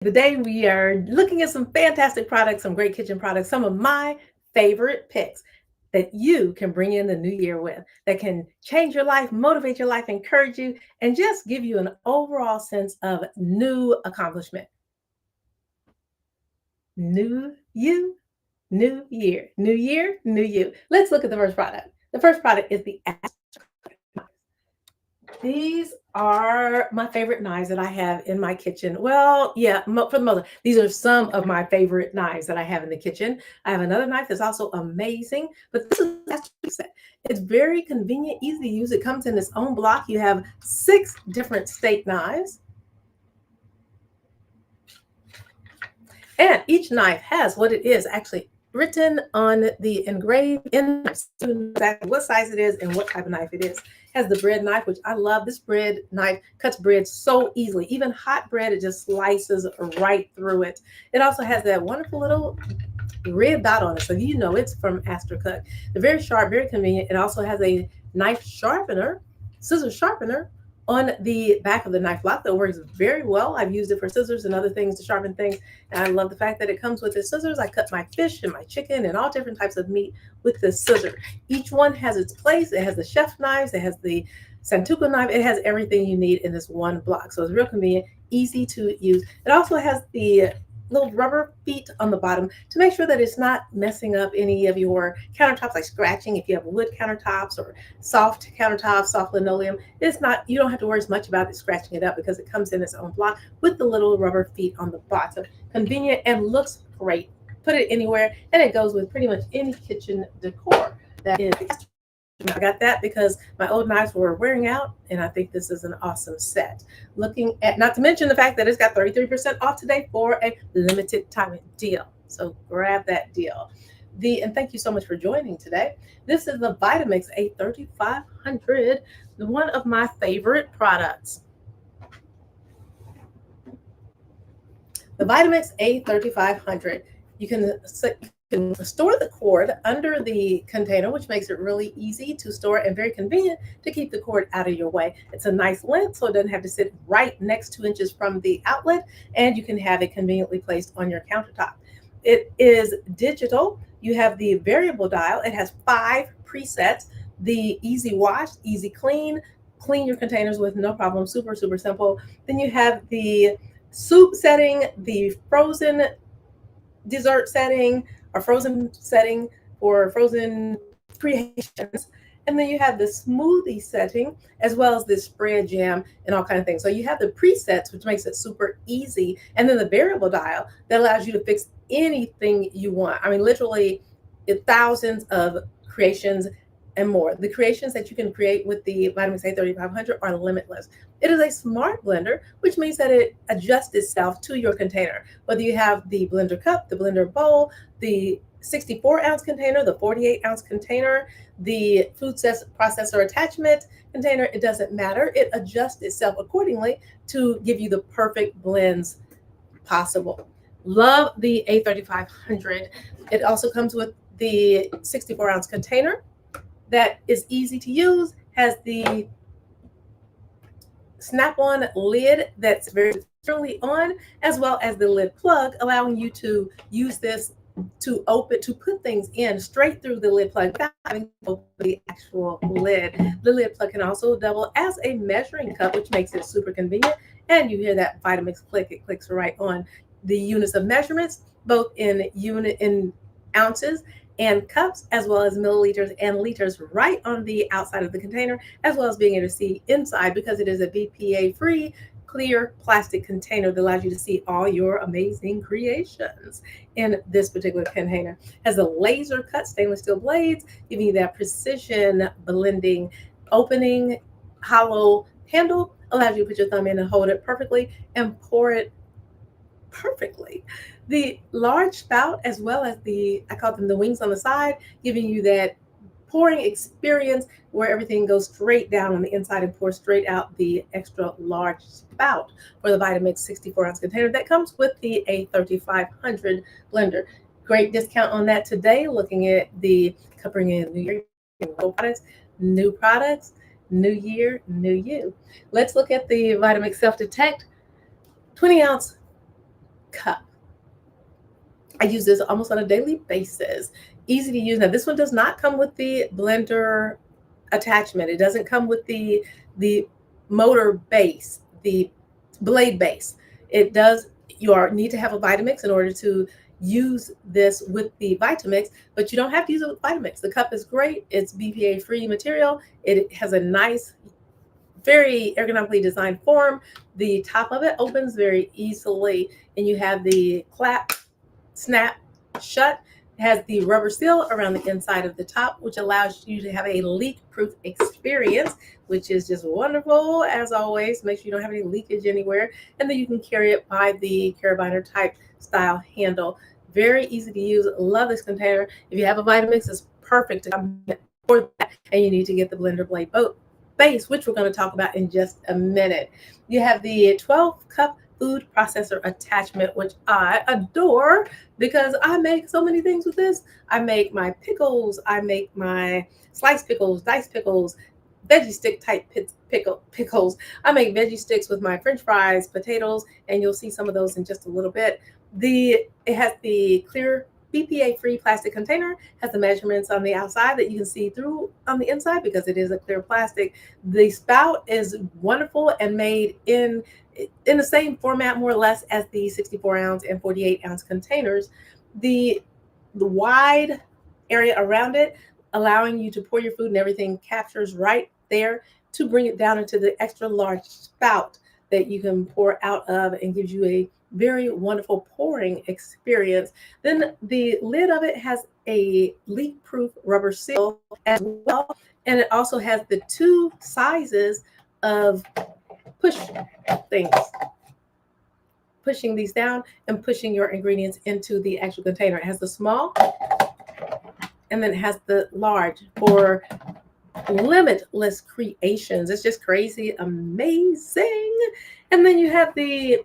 Today we are looking at some fantastic products, some great kitchen products, some of my favorite picks that you can bring in the new year with that can change your life, motivate your life, encourage you, and just give you an overall sense of new accomplishment. New you, new year, new year, new you. Let's look at the first product. The first product is the These are my favorite knives that I have in my kitchen. Well, yeah, for the most, these are some of my favorite knives that I have in the kitchen. I have another knife that's also amazing, but this is a set. It's very convenient, easy to use. It comes in its own block. You have 6 different steak knives, and each knife has what it is actually written on the engraved in exactly what size it is and what type of knife it is. Has the bread knife, which I love. This bread knife cuts bread so easily. Even hot bread, it just slices right through it. It also has that wonderful little red dot on it, so you know it's from Astrocut. They're very sharp, very convenient. It also has a knife sharpener, scissor sharpener on the back of the knife block that works very well. I've used it for scissors and other things to sharpen things. And I love the fact that it comes with the scissors. I cut my fish and my chicken and all different types of meat with the scissor. Each one has its place. It has the chef knives. It has the Santoku knife. It has everything you need in this one block. So it's real convenient, easy to use. It also has the little rubber feet on the bottom to make sure that it's not messing up any of your countertops, like scratching if you have wood countertops or soft countertops, soft linoleum. It's not, you don't have to worry as much about it scratching it up because it comes in its own block with the little rubber feet on the bottom. Convenient and looks great. Put it anywhere and it goes with pretty much any kitchen decor that is. I got that because my old knives were wearing out, and I think this is an awesome set. Looking at, not to mention the fact that it's got 33% off today for a limited time deal. So grab that deal. And thank you so much for joining today. This is the Vitamix A3500, one of my favorite products. The Vitamix A3500. You can store the cord under the container, which makes it really easy to store and very convenient to keep the cord out of your way. It's a nice length, so it doesn't have to sit right next 2 inches from the outlet, and you can have it conveniently placed on your countertop. It is digital. You have the variable dial. It has 5 presets. The easy wash, easy clean your containers with no problem. Super, super simple. Then you have the soup setting, the frozen dessert setting, or frozen setting for frozen creations. And then you have the smoothie setting as well as the spread jam and all kind of things. So you have the presets, which makes it super easy, and then the variable dial that allows you to fix anything you want. I mean, literally thousands of creations and more. The creations that you can create with the Vitamix A3500 are limitless. It is a smart blender, which means that it adjusts itself to your container. Whether you have the blender cup, the blender bowl, the 64-ounce container, the 48-ounce container, the food processor attachment container, it doesn't matter. It adjusts itself accordingly to give you the perfect blends possible. Love the A3500. It also comes with the 64-ounce container that is easy to use, has the snap-on lid that's very securely on, as well as the lid plug, allowing you to use this to put things in straight through the lid plug without having to open the actual lid. The lid plug can also double as a measuring cup, which makes it super convenient. And you hear that Vitamix click, it clicks right on the units of measurements, both in ounces and cups, as well as milliliters and liters, right on the outside of the container, as well as being able to see inside because it is a BPA free clear plastic container that allows you to see all your amazing creations in this particular container. Has a laser cut stainless steel blades, giving you that precision blending. Opening hollow handle allows you to put your thumb in and hold it perfectly and pour it perfectly. The large spout, as well as I call them the wings on the side, giving you that pouring experience where everything goes straight down on the inside and pours straight out the extra large spout for the Vitamix 64-ounce container that comes with the A3500 blender. Great discount on that today. Looking at the covering in New Year products, new year, new you. Let's look at the Vitamix Self Detect 20-ounce cup. I use this almost on a daily basis. Easy to use. Now, this one does not come with the blender attachment. It doesn't come with the motor base, the blade base. It does. Need to have a Vitamix in order to use this with the Vitamix, but you don't have to use it with Vitamix. The cup is great. It's BPA free material. It has a nice, very ergonomically designed form. The top of it opens very easily, and you have the clap, snap, shut. It has the rubber seal around the inside of the top, which allows you to have a leak-proof experience, which is just wonderful as always. Make sure you don't have any leakage anywhere, and then you can carry it by the carabiner type style handle. Very easy to use. Love this container. If you have a Vitamix, it's perfect to come for that, and you need to get the blender blade base, which we're going to talk about in just a minute. You have the 12 cup food processor attachment, which I adore because I make so many things with this. I make my pickles, I make my sliced pickles, diced pickles, veggie stick type pickles. I make veggie sticks with my French fries, potatoes, and you'll see some of those in just a little bit. It has the clear BPA-free plastic container, has the measurements on the outside that you can see through on the inside because it is a clear plastic. The spout is wonderful and made in the same format, more or less, as the 64-ounce and 48-ounce containers. The wide area around it, allowing you to pour your food and everything captures right there to bring it down into the extra large spout that you can pour out of and gives you a very wonderful pouring experience. Then the lid of it has a leak-proof rubber seal as well, and it also has the two sizes of push things, pushing these down and pushing your ingredients into the actual container. It has the small, and then it has the large for limitless creations. It's just crazy amazing. And then you have the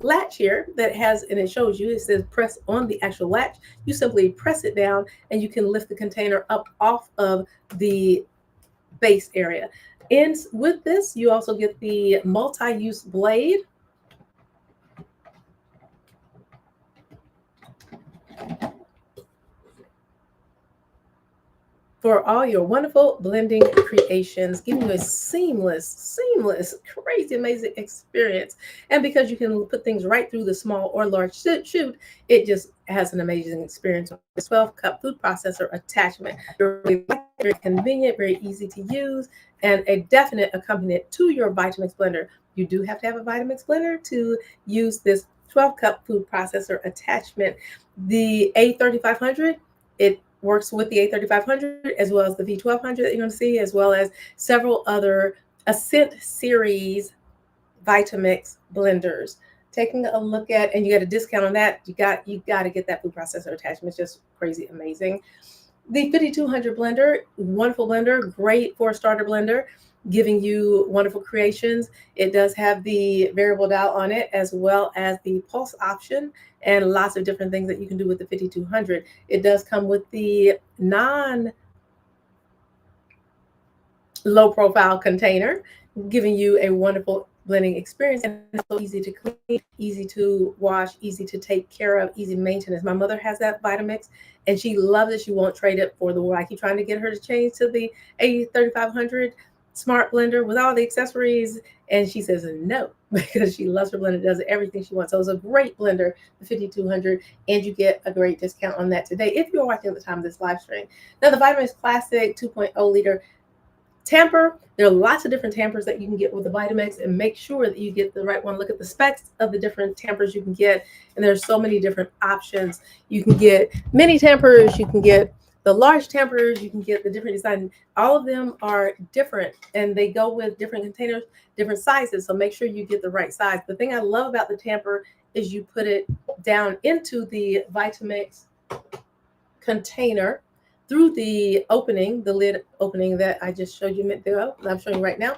latch here that has, and it shows you, it says press on the actual latch. You simply press it down and you can lift the container up off of the base area. And with this, you also get the multi-use blade. For all your wonderful blending creations, giving you a seamless, crazy, amazing experience. And because you can put things right through the small or large chute, it just has an amazing experience. The 12-cup food processor attachment. Very convenient, very easy to use, and a definite accompaniment to your Vitamix blender. You do have to have a Vitamix blender to use this 12-cup food processor attachment. The A3500, it works with the A3500 as well as the V1200 that you're going to see, as well as several other Ascent series Vitamix blenders. Taking a look at, and you get a discount on that, you got to get that food processor attachment. It's just crazy amazing. The 5200 blender, wonderful blender, great for a starter blender, giving you wonderful creations. It does have the variable dial on it, as well as the pulse option, and lots of different things that you can do with the 5200. It does come with the non-low profile container, giving you a wonderful blending experience, and it's so easy to clean, easy to wash, easy to take care of, easy maintenance. My mother has that Vitamix and she loves it. She won't trade it for the one. I keep trying to get her to change to the A3500 smart blender with all the accessories, and she says no because she loves her blender, does everything she wants. So it's a great blender, the 5200, and you get a great discount on that today if you're watching at the time of this live stream. Now, the Vitamix Classic 2.0 liter tamper, there are lots of different tampers that you can get with the Vitamix, and make sure that you get the right one. Look at the specs of the different tampers you can get, and there's so many different options. You can get mini tampers, you can get the large tampers, you can get the different design. All of them are different, and they go with different containers, different sizes, so make sure you get the right size. The thing I love about the tamper is you put it down into the Vitamix container through the opening, the lid opening that I just showed you a minute ago, that I'm showing you right now,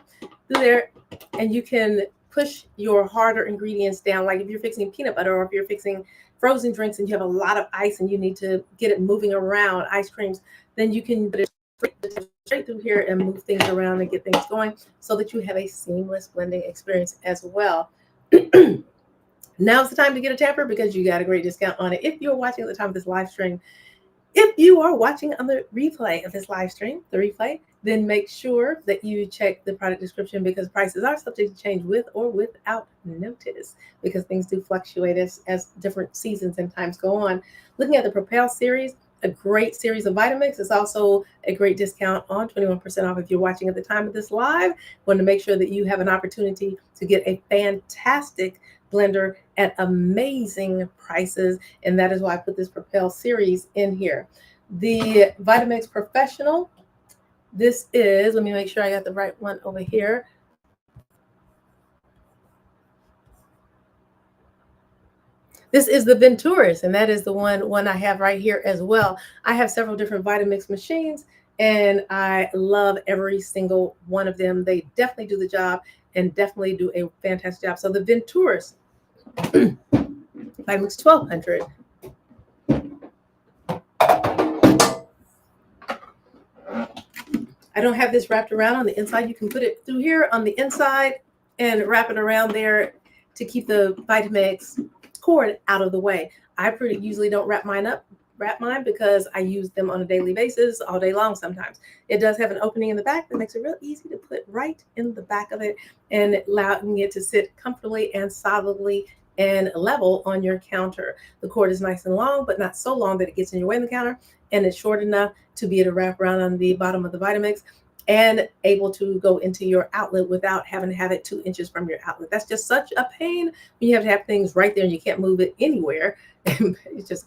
through there, and you can push your harder ingredients down. Like if you're fixing peanut butter, or if you're fixing frozen drinks and you have a lot of ice and you need to get it moving around, ice creams, then you can put it straight through here and move things around and get things going so that you have a seamless blending experience as well. Now's the time to get a tamper because you got a great discount on it. If you're watching at the time of this live stream, if you are watching on the replay of this live stream, the replay, then make sure that you check the product description because prices are subject to change with or without notice because things do fluctuate as different seasons and times go on. Looking at the Propel series, a great series of Vitamix. It's also a great discount on 21% off if you're watching at the time of this live. Want to make sure that you have an opportunity to get a fantastic blender at amazing prices, and that is why I put this Propel series in here. The Vitamix Professional, this is, let me make sure I got the right one over here. This is the Venturis, and that is the one I have right here as well. I have several different Vitamix machines, and I love every single one of them. They definitely do the job and definitely do a fantastic job. So the Venturis Vitamix 1200. I don't have this wrapped around on the inside. You can put it through here on the inside and wrap it around there to keep the Vitamix cord out of the way. I usually don't wrap mine because I use them on a daily basis all day long sometimes. It does have an opening in the back that makes it real easy to put right in the back of it and allowing it to sit comfortably and solidly and level on your counter. The cord is nice and long, but not so long that it gets in your way on the counter, and it's short enough to be able to wrap around on the bottom of the Vitamix and able to go into your outlet without having to have it 2 inches from your outlet. That's just such a pain when you have to have things right there and you can't move it anywhere. It's just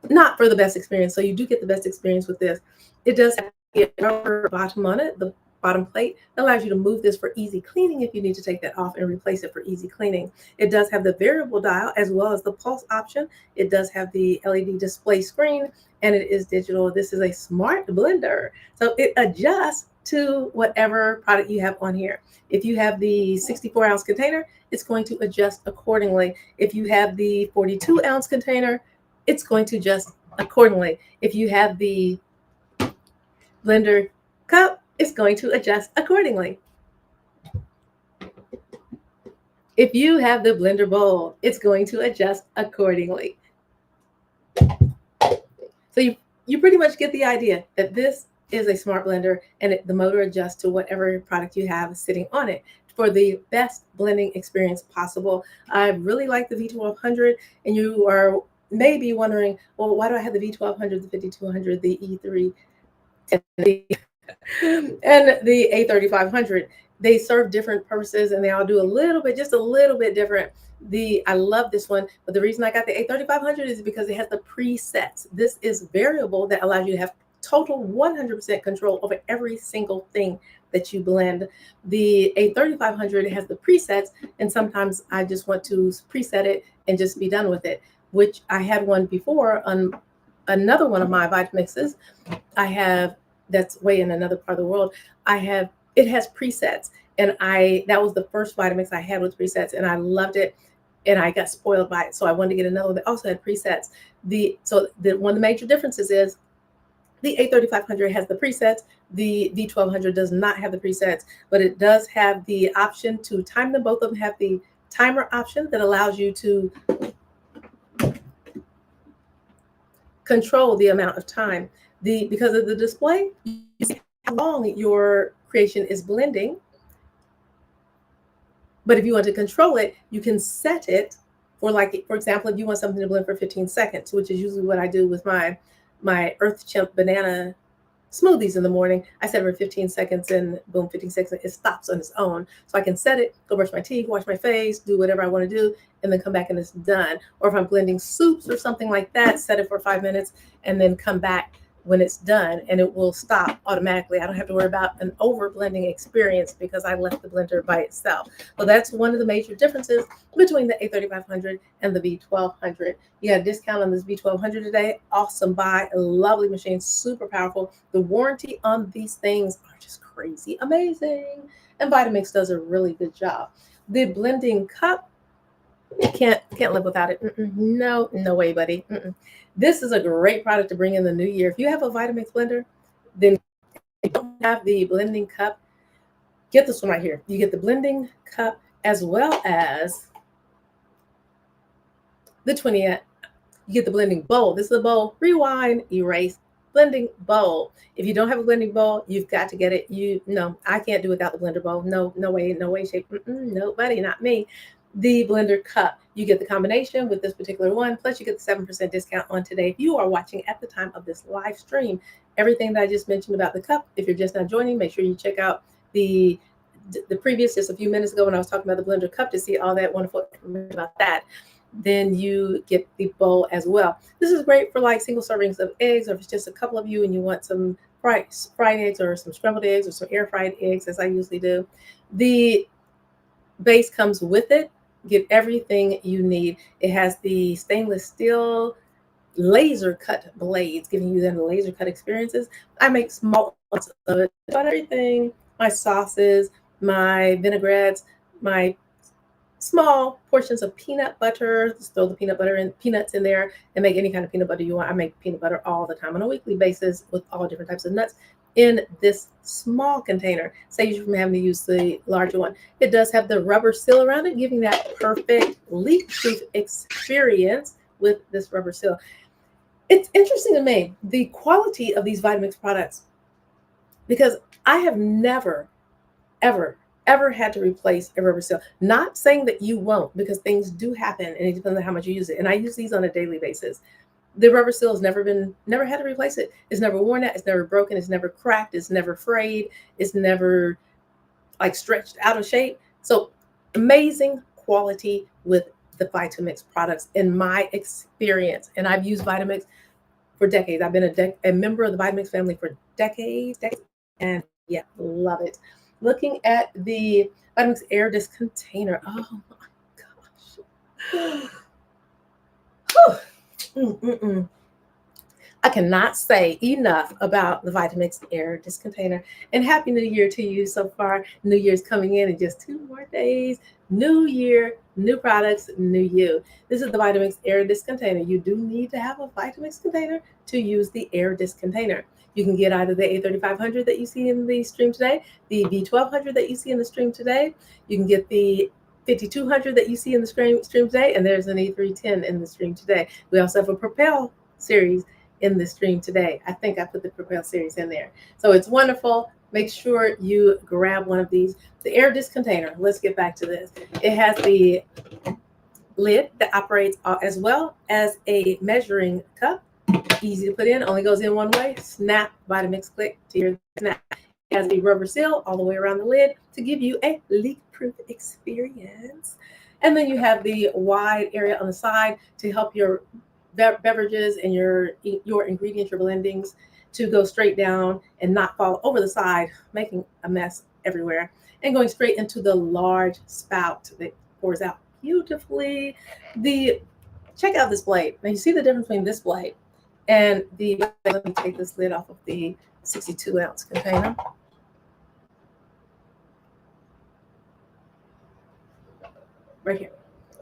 not for the best experience. So you do get the best experience with this. It does have a rubber bottom on it, the bottom plate that allows you to move this for easy cleaning if you need to take that off and replace it for easy cleaning. It does have the variable dial as well as the pulse option. It does have the LED display screen and it is digital. This is a smart blender. So it adjusts to whatever product you have on here. If you have the 64-ounce container, it's going to adjust accordingly. If you have the 42-ounce container, it's going to adjust accordingly. If you have the blender cup, it's going to adjust accordingly. If you have the blender bowl, it's going to adjust accordingly. So you pretty much get the idea that this is a smart blender and the motor adjusts to whatever product you have sitting on it for the best blending experience possible. I really like the V1200, and you are maybe wondering, well, why do I have the V1200, the 5200, the E3, and the A3500? They serve different purposes and they all do just a little bit different. I love this one, but the reason I got the A3500 is because it has the presets. This is variable that allows you to have total 100% control over every single thing that you blend. The A3500 has the presets, and sometimes I just want to preset it and just be done with it, which I had one before on another one of my Vitamixes. I have, that's way in another part of the world. It has presets, and that was the first Vitamix I had with presets, and I loved it, and I got spoiled by it. So I wanted to get another that also had presets. One of the major differences is the A3500 has the presets. The V1200 does not have the presets, but it does have the option to time them. Both of them have the timer option that allows you to control the amount of time. Because of the display, you see how long your creation is blending. But if you want to control it, you can set it for, like, for example, if you want something to blend for 15 seconds, which is usually what I do with my Earth Chimp banana smoothies in the morning. I set it for 15 seconds and boom, 15 seconds, it stops on its own. So I can set it, go brush my teeth, wash my face, do whatever I want to do, and then come back and it's done. Or if I'm blending soups or something like that, set it for 5 minutes and then come back when it's done, and it will stop automatically. I don't have to worry about an over blending experience because I left the blender by itself. So that's one of the major differences between the A3500 and the V1200. You got a discount on this V1200 today. Awesome buy, a lovely machine, super powerful. The warranty on these things are just crazy amazing, and Vitamix does a really good job. The blending cup, can't live without it. No way, buddy. This is a great product to bring in the new year. If you have a Vitamix blender, then you don't have the blending cup, get this one right here. You get the blending cup as well as The 20th, you get the blending bowl. This is a bowl. Rewind, erase, blending bowl. If you don't have a blending bowl, you've got to get it. No, I can't do without the blender bowl. No, no way, no way, shape. Nobody, not me. The blender cup. You get the combination with this particular one, plus you get the 7% discount on today. If you are watching at the time of this live stream, everything that I just mentioned about the cup, if you're just now joining, make sure you check out the previous, just a few minutes ago when I was talking about the blender cup to see all that wonderful information about that. Then you get the bowl as well. This is great for like single servings of eggs, or if it's just a couple of you and you want some fried eggs or some scrambled eggs or some air fried eggs, as I usually do. The base comes with it. Get everything you need. It has the stainless steel laser cut blades, giving you them laser cut experiences. I make small amounts of it, about everything, my sauces, my vinaigrettes, my small portions of peanut butter. Just throw the peanuts in there and make any kind of peanut butter you want. I make peanut butter all the time on a weekly basis with all different types of nuts in this small container. Save you from having to use the larger one. It does have the rubber seal around it, giving that perfect leak-proof experience with this rubber seal. It's interesting to me, the quality of these Vitamix products, because I have never, ever had to replace a rubber seal. Not saying that you won't, because things do happen and it depends on how much you use it. And I use these on a daily basis. The rubber seal has never had to replace it. It's never worn out. It's never broken. It's never cracked. It's never frayed. It's never like stretched out of shape. So amazing quality with the Vitamix products in my experience. And I've used Vitamix for decades. I've been a member of the Vitamix family for decades, and yeah, love it. Looking at the Vitamix Air Disc container. Oh my gosh. I cannot say enough about the Vitamix Air Disc container. And Happy New Year to you so far. New Year's coming in just 2 more days. New year, new products, new you. This is the Vitamix Air Disc container. You do need to have a Vitamix container to use the Air Disc container. You can get either the A3500 that you see in the stream today, the V1200 that you see in the stream today. You can get the 5200 that you see in the stream today, and there's an E310 in the stream today. We also have a Propel series in the stream today. I think I put the Propel series in there. So it's wonderful. Make sure you grab one of these. The Air Disc container, let's get back to this. It has the lid that operates as well as a measuring cup. Easy to put in, only goes in one way. Snap, Vitamix click to your snap. It has a rubber seal all the way around the lid to give you a leak-proof experience. And then you have the wide area on the side to help your beverages and your ingredients, your blendings, to go straight down and not fall over the side, making a mess everywhere, and going straight into the large spout that pours out beautifully. Check out this blade. Now you see the difference between this blade and let me take this lid off of the 62-ounce container. Right here.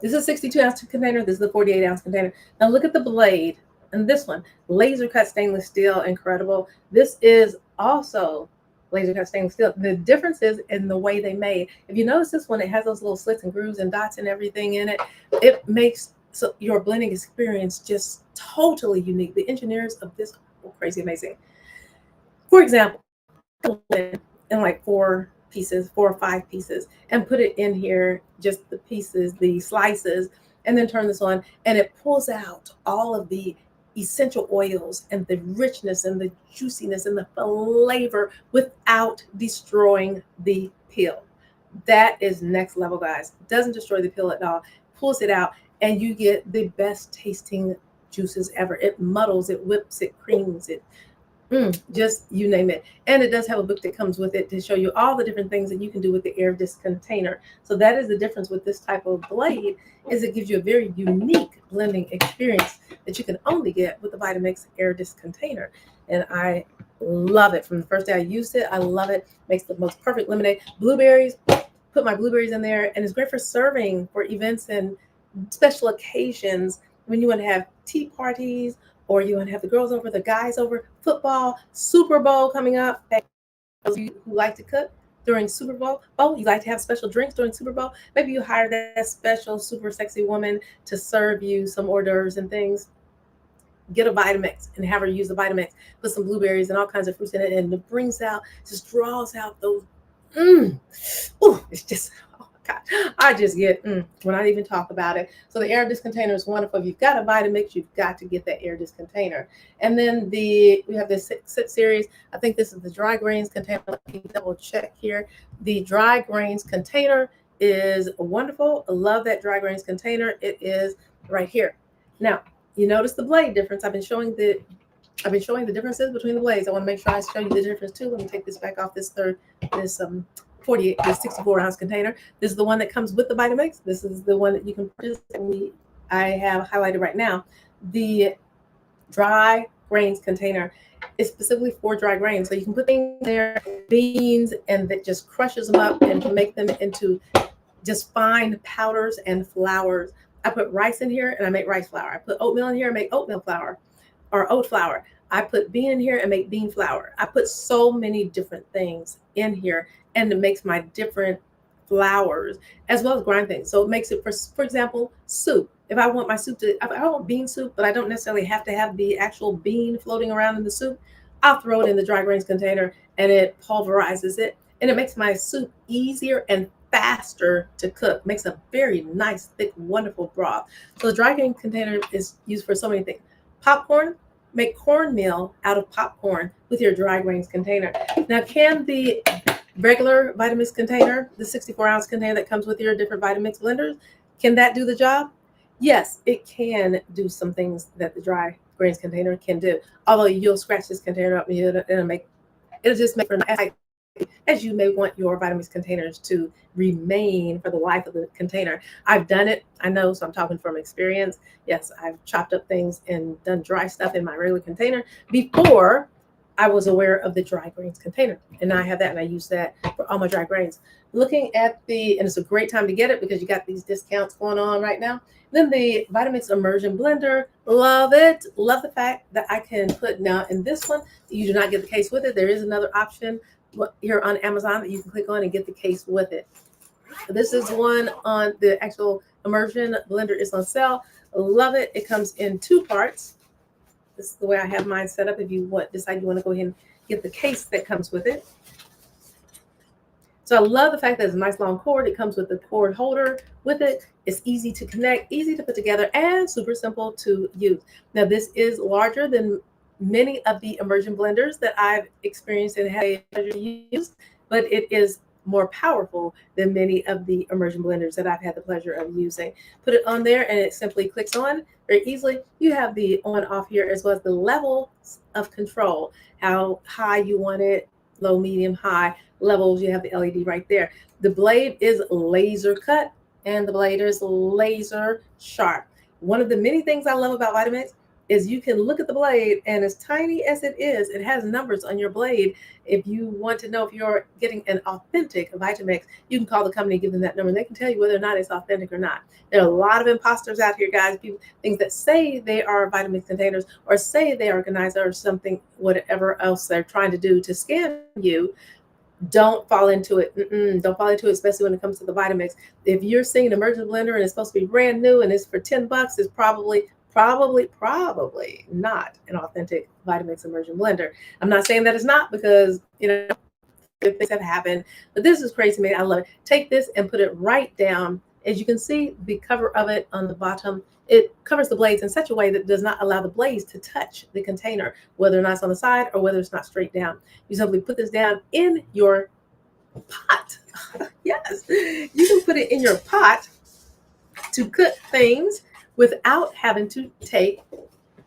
This is a 62-ounce container. This is the 48-ounce container. Now look at the blade. And this one, laser cut stainless steel, incredible. This is also laser cut stainless steel. The difference is in the way they made. If you notice this one, it has those little slits and grooves and dots and everything in it. It makes your blending experience just totally unique. The engineers of this are crazy amazing. For example, in like 4 or 5 pieces, and put it in here, just the pieces, the slices, and then turn this on, and it pulls out all of the essential oils and the richness and the juiciness and the flavor without destroying the peel. That is next level, guys. Doesn't destroy the peel at all. Pulls it out, and you get the best tasting juices ever. It muddles, it whips, it creams, it just you name it. And it does have a book that comes with it to show you all the different things that you can do with the Air Disc container. So that is the difference with this type of blade, is it gives you a very unique blending experience that you can only get with the Vitamix Air Disc container. And I love it. From the first day I used it, I love it. Makes the most perfect lemonade. Blueberries, put my blueberries in there, and it's great for serving for events and special occasions when you want to have tea parties, or you want to have the girls over, the guys over, football, Super Bowl coming up. Those of you who like to cook, during Super Bowl. Oh, you like to have special drinks during Super Bowl? Maybe you hire that special super sexy woman to serve you some hors d'oeuvres and things. Get a Vitamix and have her use the Vitamix, put some blueberries and all kinds of fruits in it, and it brings out, just draws out those. Mm, it's just, oh my God. I just get, when I even talk about it. So the air disc container is wonderful. If you've got a Vitamix, you've got to get that air disc container. And then we have this sit series. I think this is the dry grains container. Let me double check here. The dry grains container is wonderful. I love that dry grains container. It is right here. Now, you notice the blade difference. I've been showing the differences between the blades. I want to make sure I show you the difference too. Let me take this back off this 64-ounce container. This is the one that comes with the Vitamix. This is the one that you can purchase. I have highlighted right now. The dry grains container is specifically for dry grains. So you can put things there, beans, and that just crushes them up and can make them into just fine powders and flours. I put rice in here and I make rice flour. I put oatmeal in here and make oatmeal flour or oat flour. I put bean in here and make bean flour. I put so many different things in here, and it makes my different flours as well as grind things. So it makes it, for example, soup. If I want my soup to, if I want bean soup, but I don't necessarily have to have the actual bean floating around in the soup, I'll throw it in the dry grains container and it pulverizes it. And it makes my soup easier and faster to cook. Makes a very nice, thick, wonderful broth. So the dry grain container is used for so many things. Popcorn, make cornmeal out of popcorn with your dry grains container. Now, can the regular Vitamix container, the 64-ounce container that comes with your different Vitamix blenders, can that do the job? Yes, it can do some things that the dry grains container can do. Although you'll scratch this container up and it'll just make for nice, as you may want your Vitamix containers to remain for the life of the container. I've done it. I know, so I'm talking from experience. Yes, I've chopped up things and done dry stuff in my regular container before I was aware of the dry grains container. And now I have that, and I use that for all my dry grains. Looking at and it's a great time to get it because you got these discounts going on right now. Then the Vitamix Immersion Blender, love it. Love the fact that I can put, now in this one, you do not get the case with it. There is another option here on Amazon that you can click on and get the case with it. This is one on the actual Immersion Blender is on sale. Love it. It comes in 2 parts. This is the way I have mine set up if you decide you want to go ahead and get the case that comes with it. So I love the fact that it's a nice long cord. It comes with the cord holder with it. It's easy to connect, easy to put together, and super simple to use. Now, this is larger than many of the immersion blenders that I've experienced and had used, but it is more powerful than many of the immersion blenders that I've had the pleasure of using. Put it on there and it simply clicks on very easily. You have the on off here as well as the levels of control, how high you want it, low, medium, high levels. You have the LED right there. The blade is laser cut and the blade is laser sharp. One of the many things I love about Vitamix is you can look at the blade, and as tiny as it is, it has numbers on your blade. If you want to know if you're getting an authentic Vitamix, you can call the company, give them that number, and they can tell you whether or not it's authentic or not. There are a lot of imposters out here, guys, people, things that say they are Vitamix containers or say they are organizer or something, whatever else they're trying to do to scam you. Don't fall into it. Don't fall into it, especially when it comes to the Vitamix. If you're seeing an immersion blender and it's supposed to be brand new and it's for $10, it's probably not an authentic Vitamix immersion blender. I'm not saying that it's not, because things have happened, but this is crazy to me. I love it. Take this and put it right down. As you can see, the cover of it on the bottom, it covers the blades in such a way that does not allow the blades to touch the container, whether or not it's on the side or whether it's not straight down. You simply put this down in your pot. Yes, you can put it in your pot to cook things without having to take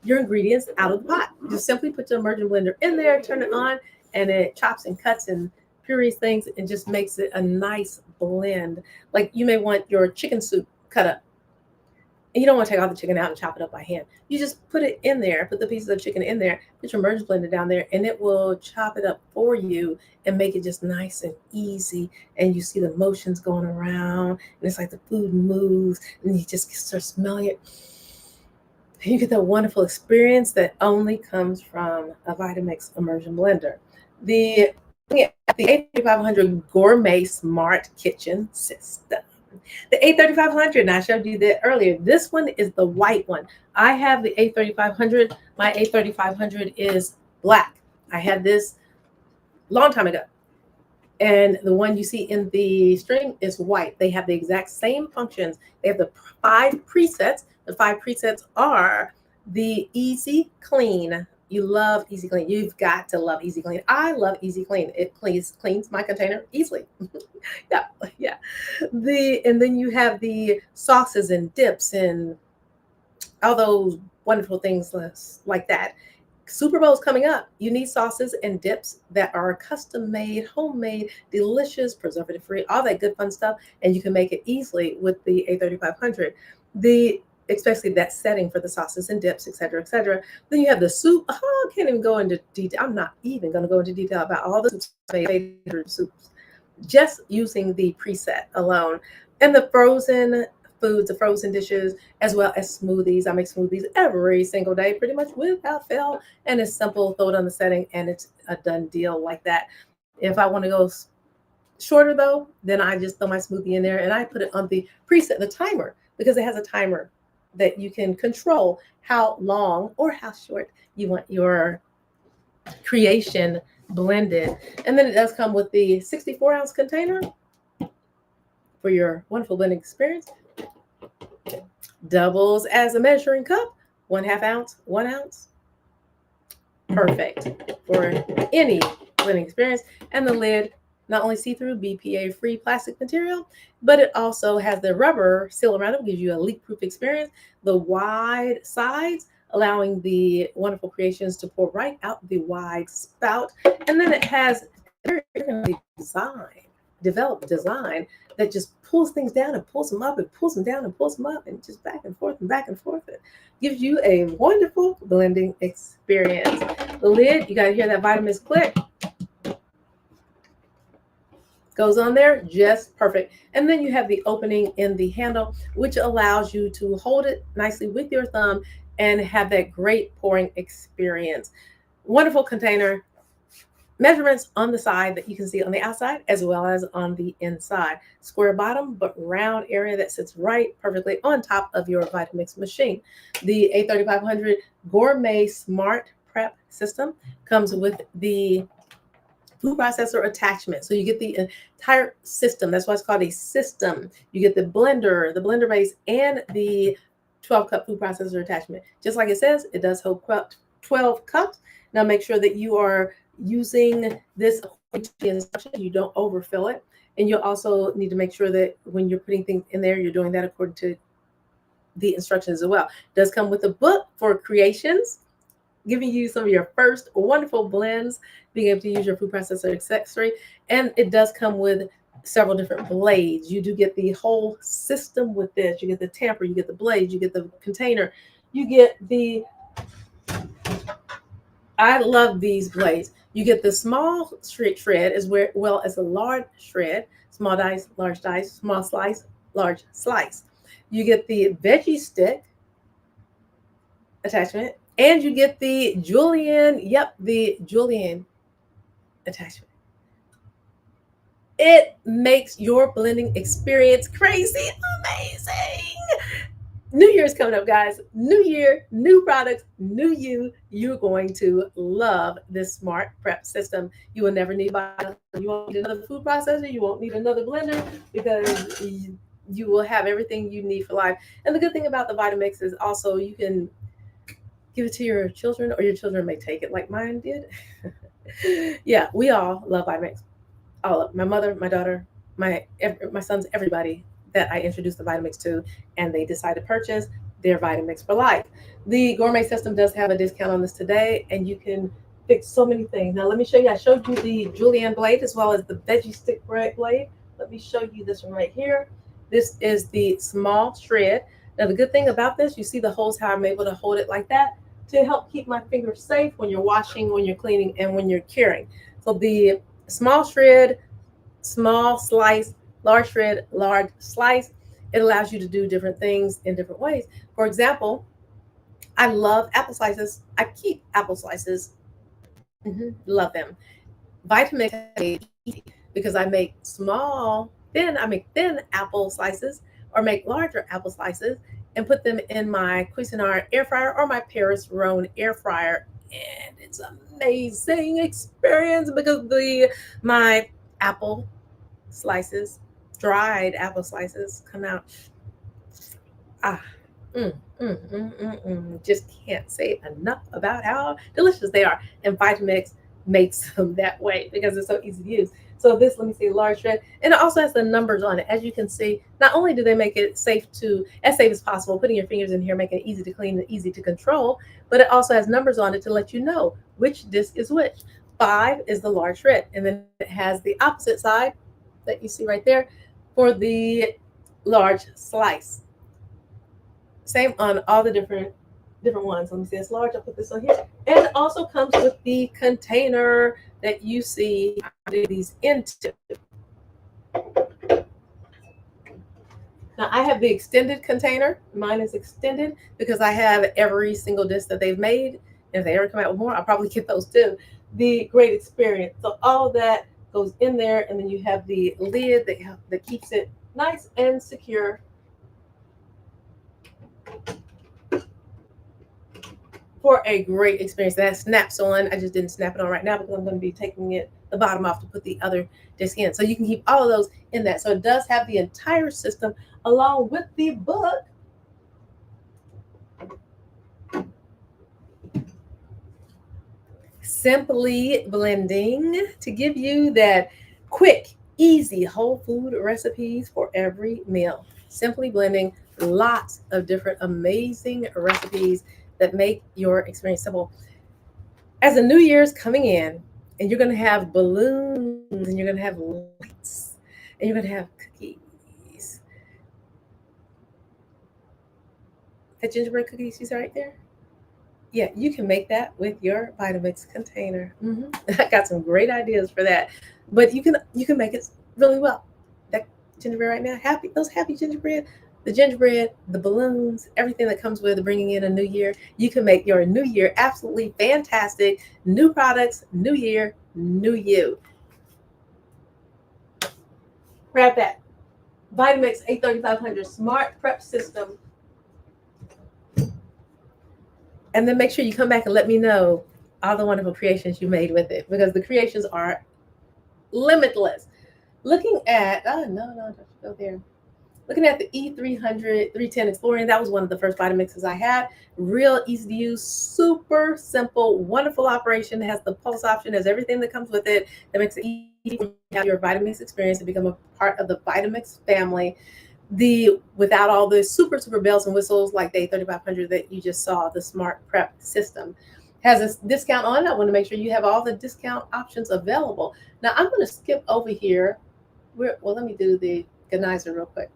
your ingredients out of the pot. You simply put your immersion blender in there, turn it on, and it chops and cuts and purees things and just makes it a nice blend. Like you may want your chicken soup cut up, and you don't want to take all the chicken out and chop it up by hand. You just put it in there, put the pieces of chicken in there, put your immersion blender down there, and it will chop it up for you and make it just nice and easy. And you see the motions going around, and it's like the food moves, and you just start smelling it. And you get that wonderful experience that only comes from a Vitamix immersion blender. The Yeah, the A3500 Gourmet Smart Kitchen System. The A3500, and I showed you that earlier. This one is the white one. I have the A3500. My A3500 is black. I had this long time ago. And the one you see in the stream is white. They have the exact same functions. They have the 5 presets. The 5 presets are the Easy Clean. You love Easy Clean. You've got to love Easy Clean. I love Easy Clean. It cleans my container easily. Yeah, yeah. And then you have the sauces and dips and all those wonderful things like that. Super Bowl's coming up. You need sauces and dips that are custom made, homemade, delicious, preservative free, all that good fun stuff. And you can make it easily with the A3500. The Especially that setting for the sauces and dips, etc., etc. Then you have the soup. Oh, I can't even go into detail. I'm not even going to go into detail about all the soups, just using the preset alone. And the frozen foods, the frozen dishes, as well as smoothies. I make smoothies every single day, pretty much without fail. And it's simple, throw it on the setting, and it's a done deal like that. If I want to go shorter though, then I just throw my smoothie in there and I put it on the preset, the timer, because it has a timer that you can control how long or how short you want your creation blended. And then it does come with the 64-ounce container for your wonderful blending experience. Doubles as a measuring cup, 1/2 ounce, 1 ounce. Perfect for any blending experience. And the lid, not only see-through, BPA-free plastic material, but it also has the rubber seal around it, gives you a leak-proof experience. The wide sides, allowing the wonderful creations to pour right out the wide spout. And then it has a very developed design that just pulls things down and pulls them up and pulls them down and pulls them up and just back and forth and back and forth. It gives you a wonderful blending experience. The lid, you got to hear that Vitamix click. Goes on there just perfect. And then you have the opening in the handle, which allows you to hold it nicely with your thumb and have that great pouring experience. Wonderful container. Measurements on the side that you can see on the outside as well as on the inside. Square bottom, but round area that sits right perfectly on top of your Vitamix machine. The A3500 Gourmet Smart Prep System comes with the food processor attachment. So you get the entire system. That's why it's called a system. You get the blender base, and the 12-cup food processor attachment. Just like it says, it does hold 12 cups. Now make sure that you are using this instruction, you don't overfill it. And you'll also need to make sure that when you're putting things in there, you're doing that according to the instructions as well. It does come with a book for creations, giving you some of your first wonderful blends, being able to use your food processor accessory. And it does come with several different blades. You do get the whole system with this. You get the tamper, you get the blades, you get the container, you get the, I love these blades. You get the small shred as well as the large shred, small dice, large dice, small slice, large slice. You get the veggie stick attachment, and you get the julienne, the julienne attachment. It makes your blending experience crazy amazing. New Year's coming up, guys. New year, new products, new you. You're going to love this smart prep system. You will never need you won't need another food processor. You won't need another blender, because you will have everything you need for life. And the good thing about the Vitamix is also you can give it to your children, or your children may take it like mine did. Yeah, we all love Vitamix. All of my mother, my daughter, my sons, everybody that I introduced the Vitamix to, and they decide to purchase their Vitamix for life. The gourmet system does have a discount on this today, and you can fix so many things. Now let me show you. I showed you the julienne blade as well as the veggie stick blade. Let me show you this one right here. This is the small shred. Now the good thing about this, you see the holes, how I'm able to hold it like that to help keep my fingers safe when you're washing, when you're cleaning, and when you're curing. So the small shred, small slice, large shred, large slice, it allows you to do different things in different ways. For example, I love apple slices. I keep apple slices. Love them. Vitamix is easy because I make thin apple slices or make larger apple slices and put them in my Cuisinart air fryer or my Paris Rhone air fryer. And it's an amazing experience because my apple slices, dried apple slices, come out. Ah, just can't say enough about how delicious they are. And Vitamix makes them that way because it's so easy to use. So this, let me see, large shred, and it also has the numbers on it. As you can see, not only do they make it as safe as possible, putting your fingers in here, making it easy to clean and easy to control, but it also has numbers on it to let you know which disc is which. 5 is the large shred, and then it has the opposite side that you see right there for the large slice. Same on all the different ones. Let me see, it's large. I'll put this on here. And it also comes with the container that you see these into. Now I have the extended container. Mine is extended because I have every single disc that they've made. And if they ever come out with more, I'll probably get those too. The Great Experience. So all of that goes in there, and then you have the lid that keeps it nice and secure for a great experience. That snaps on. I just didn't snap it on right now because I'm going to be taking the bottom off to put the other disc in. So you can keep all of those in that. So it does have the entire system along with the book. Simply Blending, to give you that quick, easy whole food recipes for every meal. Simply Blending, lots of different amazing recipes that make your experience simple. As the new year's coming in, and you're going to have balloons, and you're going to have lights, and you're going to have cookies. That gingerbread cookies you see right there? Yeah, you can make that with your Vitamix container. I got some great ideas for that, but you can make it really well. That gingerbread right now, happy gingerbread, the gingerbread, the balloons, everything that comes with bringing in a new year. You can make your new year absolutely fantastic. New products, new year, new you. Grab that Vitamix A3500 Smart Prep System, and then make sure you come back and let me know all the wonderful creations you made with it, because the creations are limitless. Looking at, don't go there. Looking at the E300 310 Exploring, that was one of the first Vitamixes I had. Real easy to use, super simple, wonderful operation. It has the pulse option, has everything that comes with it that makes it easy to have your Vitamix experience and become a part of the Vitamix family. Without all the super bells and whistles like the A3500 that you just saw, the Smart Prep system has a discount on it. I want to make sure you have all the discount options available. Now I'm going to skip over here. Let me do the Genizer real quick.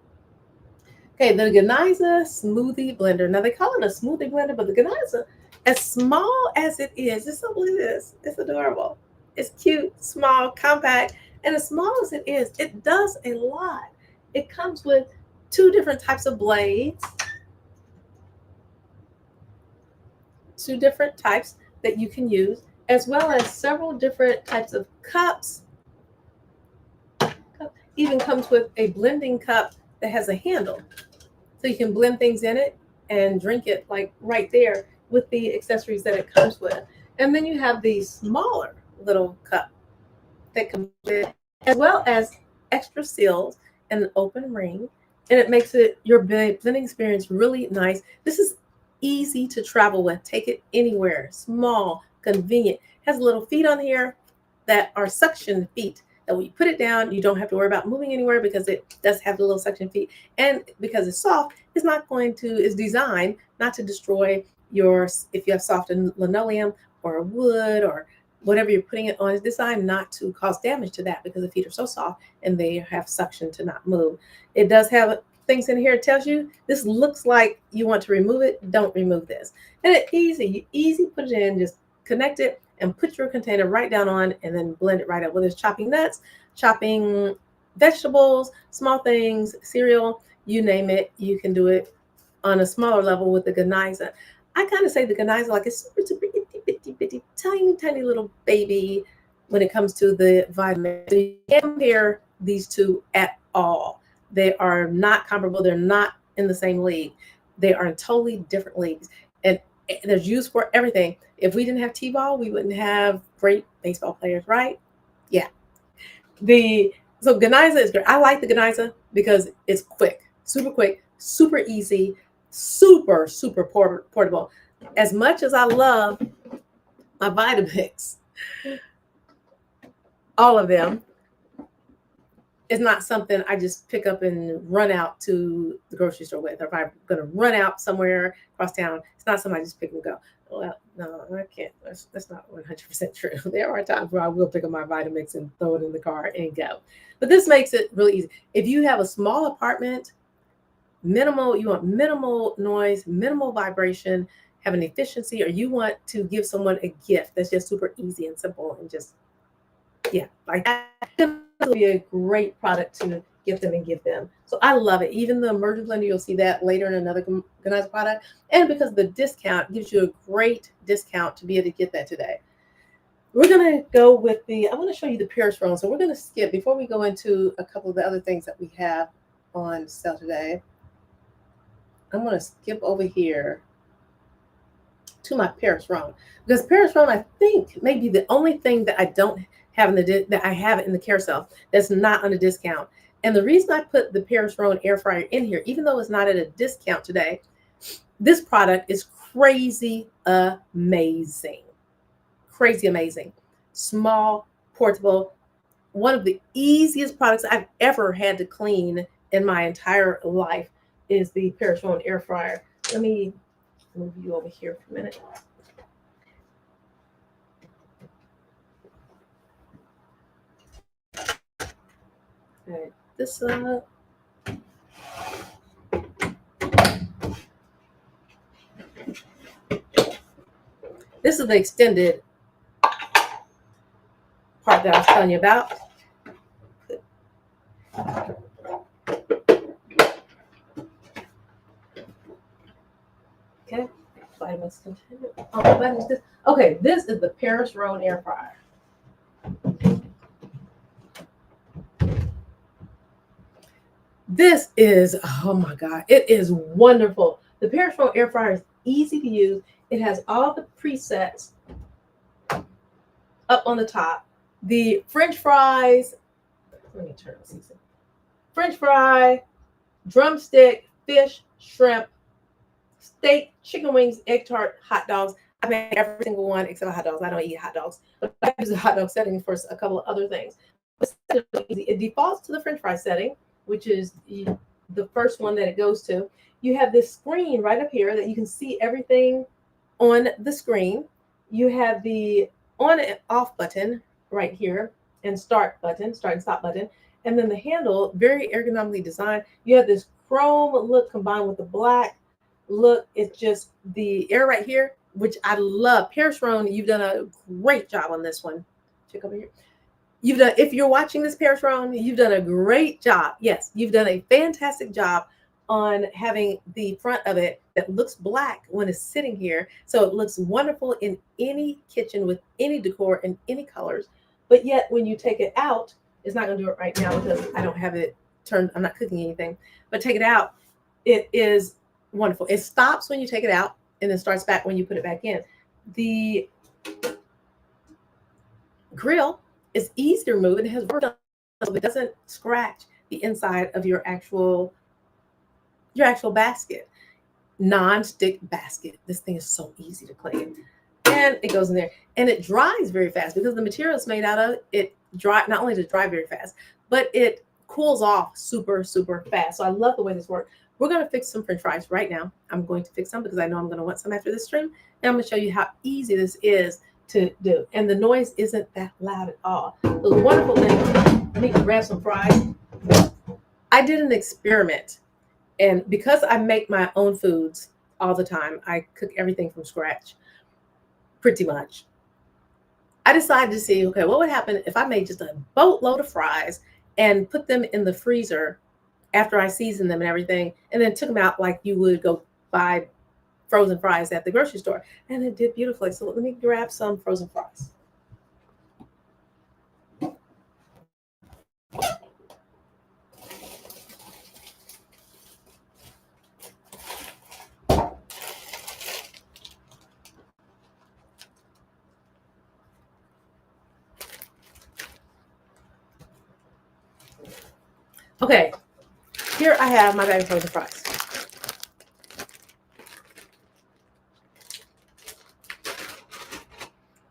Okay, the Genizer Smoothie Blender. Now they call it a smoothie blender, but the Genizer, as small as it is, it's so this. It's adorable. It's cute, small, compact, and as small as it is, it does a lot. It comes with 2 different types of blades, 2 different types that you can use, as well as several different types of cups. Even comes with a blending cup that has a handle, so you can blend things in it and drink it like right there with the accessories that it comes with. And then you have the smaller little cup that comes with it, as well as extra seals and an open ring, and it makes your blending experience really nice. This is easy to travel with. Take it anywhere. Small, convenient. Has little feet on here that are suction feet, that when you put it down, you don't have to worry about moving anywhere because it does have the little suction feet. And because it's soft, it's designed not to destroy if you have soft linoleum or wood or whatever you're putting it on, is designed not to cause damage to that because the feet are so soft and they have suction to not move. It does have things in here. It tells you this looks like you want to remove it. Don't remove this. And it's easy. You easy put it in, just connect it and put your container right down on, and then blend it right up. Whether it's chopping nuts, chopping vegetables, small things, cereal, you name it, you can do it on a smaller level with the Genizer. I kind of say the Genizer like a super itty bitty tiny little baby when it comes to the vitamin. So you can't compare these two at all. They are not comparable. They're not in the same league. They are in totally different leagues. And there's use for everything. If we didn't have T-ball, we wouldn't have great baseball players, right? Yeah. So Geniza is great. I like the Geniza because it's quick, super easy, super portable. As much as I love my Vitamix, all of them, it's not something I just pick up and run out to the grocery store with. Or if I'm going to run out somewhere across town, it's not something I just pick and go. Well, no, I can't. That's not 100% true. There are times where I will pick up my Vitamix and throw it in the car and go. But this makes it really easy. If you have a small apartment, you want minimal noise, minimal vibration, have an efficiency, or you want to give someone a gift that's just super easy and simple and just, yeah, like that would be a great product to gift them and give them. So I love it. Even the immersion blender, you'll see that later in another Geniza product. And because the discount gives you a great discount to be able to get that today. We're going to go with I want to show you the Pierce Rowan. So we're going to skip, before we go into a couple of the other things that we have on sale today, I'm going to skip over here to my Paris Rowan. Because Paris Rowan, I think, may be the only thing that I don't have that I have in the carousel that's not on a discount. And the reason I put the Paris Rowan air fryer in here, even though it's not at a discount today, this product is crazy amazing. Crazy amazing. Small, portable, one of the easiest products I've ever had to clean in my entire life is the Paris Rowan air fryer. Let me move you over here for a minute. All right, this is the extended part that I was telling you about. Okay, vitamins continue. Okay, this is the Paris Rowan air fryer. This is, oh my God, it is wonderful. The Paris Rowan air fryer is easy to use. It has all the presets up on the top. The French fries, let me turn this season. French fry, drumstick, fish, shrimp, steak, chicken wings, egg tart, hot dogs. I make every single one except hot dogs. I don't eat hot dogs, but I use the hot dog setting for a couple of other things. It defaults to the French fry setting, which is the first one that it goes to. You have this screen right up here that you can see everything on the screen. You have the on and off button right here and start and stop button. And then the handle, very ergonomically designed. You have this chrome look combined with the black look. It's just the air right here, which I love. Paris Rowan, you've done a great job on this one. Check over here. If you're watching this, Paris Rowan, you've done a great job. Yes, you've done a fantastic job on having the front of it that looks black when it's sitting here. So it looks wonderful in any kitchen with any decor and any colors. But yet when you take it out, it's not going to do it right now because I don't have it turned. I'm not cooking anything. But take it out. It is wonderful. It stops when you take it out and then starts back when you put it back in. The grill is easy to remove and it has worked on so it doesn't scratch the inside of your actual basket. Non-stick basket. This thing is so easy to clean. And it goes in there. And it dries very fast because the material it's made out of, it dry. Not only does it dry very fast, but it cools off super, super fast. So I love the way this works. We're going to fix some French fries right now. I'm going to fix some because I know I'm going to want some after this stream. And I'm going to show you how easy this is to do. And the noise isn't that loud at all. The wonderful thing, let me grab some fries. I did an experiment. And because I make my own foods all the time, I cook everything from scratch, pretty much. I decided to see, okay, what would happen if I made just a boatload of fries and put them in the freezer after I seasoned them and everything, and then took them out like you would go buy frozen fries at the grocery store. And it did beautifully. So let me grab some frozen fries. Okay, here I have my bag of frozen fries.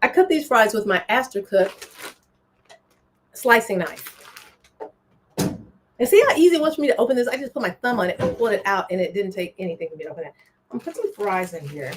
I cut these fries with my Astrocook slicing knife. And see how easy it was for me to open this? I just put my thumb on it and pulled it out, and it didn't take anything for me to open it. I'm gonna put some fries in here.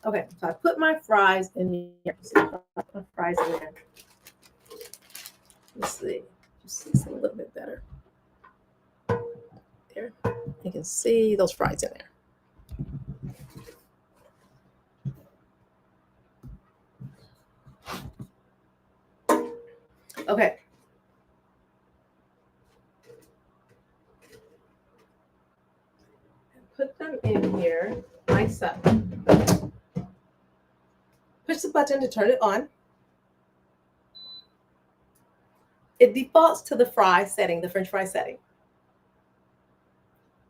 Okay, so I put my fries in here. My fries in there. Let's see. Just see some a little bit better. There. You can see those fries in there. Okay. Put them in here. Nice up. Push the button to turn it on. It defaults to the fry setting, the French fry setting.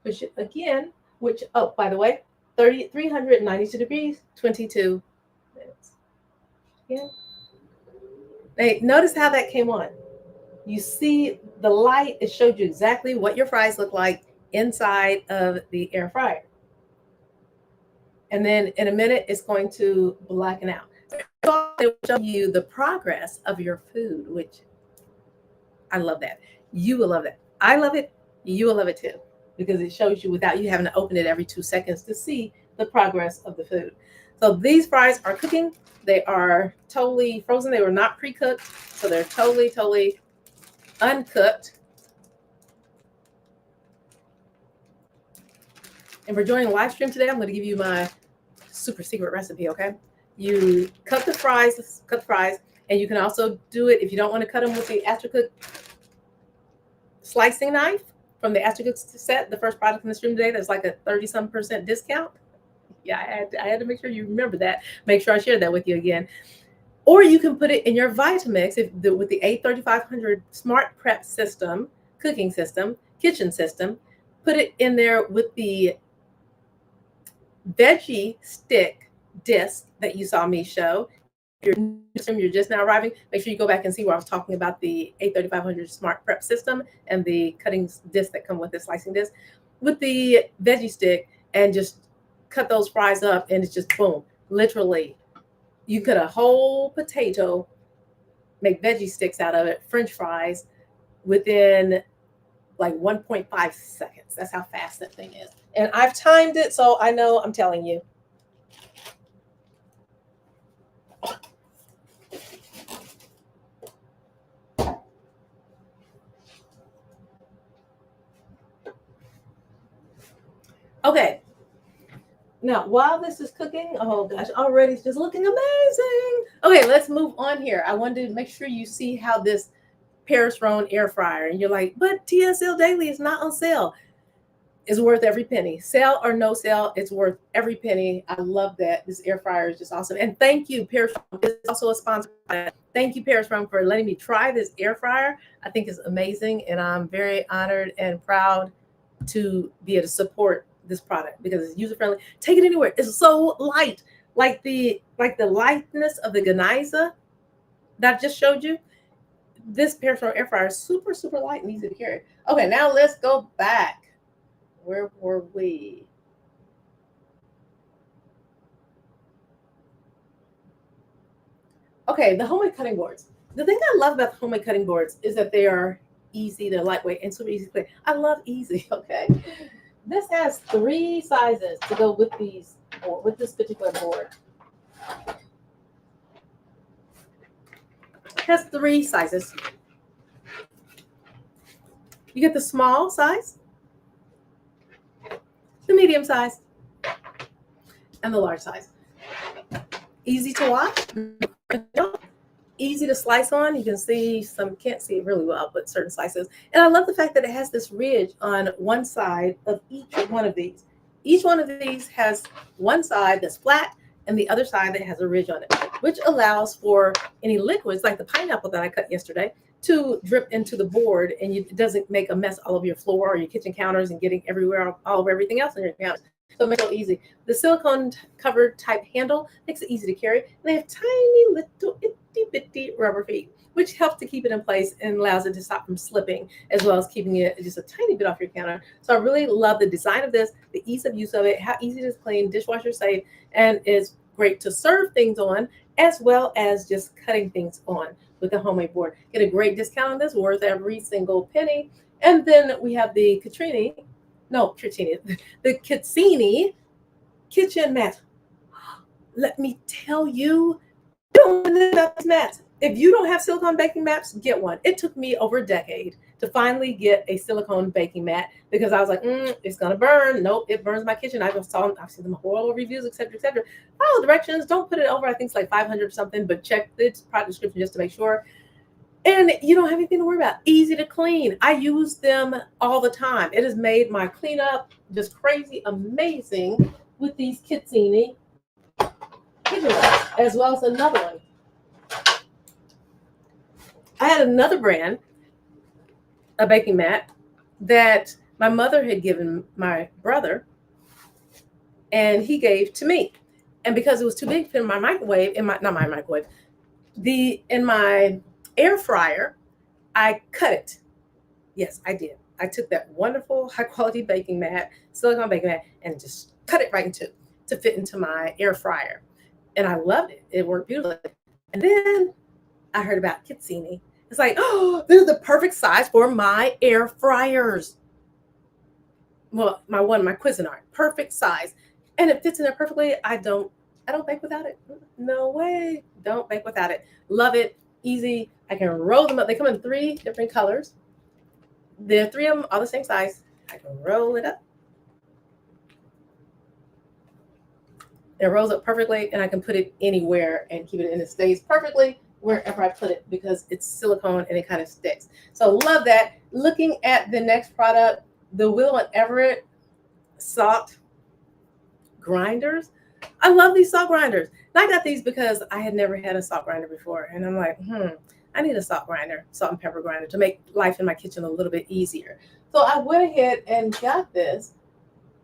Push it again, which, oh, by the way, 392 degrees, 22 minutes. Yeah. Hey, notice how that came on. You see the light, it showed you exactly what your fries look like inside of the air fryer. And then in a minute, it's going to blacken out. So it will show you the progress of your food, which I love that. You will love that. I love it. You will love it too, because it shows you without you having to open it every 2 seconds to see the progress of the food. So these fries are cooking. They are totally frozen. They were not pre-cooked. So they're totally uncooked. And for joining the live stream today, I'm going to give you my super secret recipe, okay? You cut the fries, and you can also do it if you don't want to cut them with the Astrocook slicing knife from the Astrocook set, the first product in the stream today. There's like a 30-some% discount. Yeah, I had to make sure you remember that. Make sure I share that with you again. Or you can put it in your Vitamix with the A3500 Smart Prep system, cooking system, kitchen system. Put it in there with the veggie stick disc that you saw me show. If you're just now arriving, make sure you go back and see where I was talking about the A3500 Smart Prep system and the cutting disc that come with the slicing disc. With the veggie stick, and just cut those fries up, and it's just boom. Literally, you cut a whole potato, make veggie sticks out of it, French fries, within like 1.5 seconds. That's how fast that thing is. And I've timed it, so I know I'm telling you. Okay. Now, while this is cooking, oh gosh, already it's just looking amazing. Okay, let's move on here. I wanted to make sure you see how this Paris Rhone air fryer, and you're like, but TSL Daily is not on sale. It's worth every penny. Sale or no sale, it's worth every penny. I love that. This air fryer is just awesome. And thank you, Paris Rhone. It's also a sponsor. Thank you, Paris Rhone, for letting me try this air fryer. I think it's amazing, and I'm very honored and proud to be able to support this product because it's user friendly. Take it anywhere. It's so light, like the lightness of the Geniza that I just showed you. This Paris Rhone air fryer is super light and easy to carry. Okay, now let's go back. Where were we? Okay, the homemade cutting boards. The thing I love about the homemade cutting boards is that they are easy, they're lightweight, and super easy to clean. I love easy, okay? This has 3 sizes to go with these, or with this particular board. It has 3 sizes. You get the small size, the medium size, and the large size. Easy to wash, easy to slice on. You can see some, can't see it really well, but certain slices. And I love the fact that it has this ridge on one side of each one of these. Each one of these has one side that's flat and the other side that has a ridge on it, which allows for any liquids like the pineapple that I cut yesterday to drip into the board, and it doesn't make a mess all over your floor or your kitchen counters and getting everywhere, all over everything else in your counters. So it makes it so easy. The silicone covered type handle makes it easy to carry. They have tiny little itty bitty rubber feet, which helps to keep it in place and allows it to stop from slipping, as well as keeping it just a tiny bit off your counter. So I really love the design of this, the ease of use of it, how easy it is to clean, dishwasher safe, and it's great to serve things on, as well as just cutting things on with the homemade board. Get a great discount on this, worth every single penny. And then we have the the Cassini kitchen mat. Let me tell you, about these mats. If you don't have silicone baking mats, get one. It took me over a decade to finally get a silicone baking mat because I was like, it's gonna burn. Nope, it burns my kitchen. I've seen them horrible reviews, etc., etc. Follow directions. Don't put it over. I think it's like 500 or something, but check the product description just to make sure. And you don't have anything to worry about. Easy to clean. I use them all the time. It has made my cleanup just crazy amazing with these Cassini kitchen mats, as well as another one. I had another brand, a baking mat, that my mother had given my brother, and he gave to me. And because it was too big for my microwave, in my air fryer, I cut it. Yes, I did. I took that wonderful high quality baking mat, silicone baking mat, and just cut it right into to fit into my air fryer. And I loved it. It worked beautifully. And then I heard about Cassini. It's like, oh, this is the perfect size for my air fryers. Well, my Cuisinart, perfect size. And it fits in there perfectly. I don't bake without it. No way. Don't bake without it. Love it. Easy. I can roll them up. They come in 3 different colors. There are 3 of them, all the same size. I can roll it up. It rolls up perfectly, and I can put it anywhere and keep it, and it stays perfectly wherever I put it because it's silicone and it kind of sticks. So love that. Looking at the next product, the Will & Everett salt grinders. I love these salt grinders. And I got these because I had never had a salt grinder before. And I'm like, I need a salt and pepper grinder to make life in my kitchen a little bit easier. So I went ahead and got this,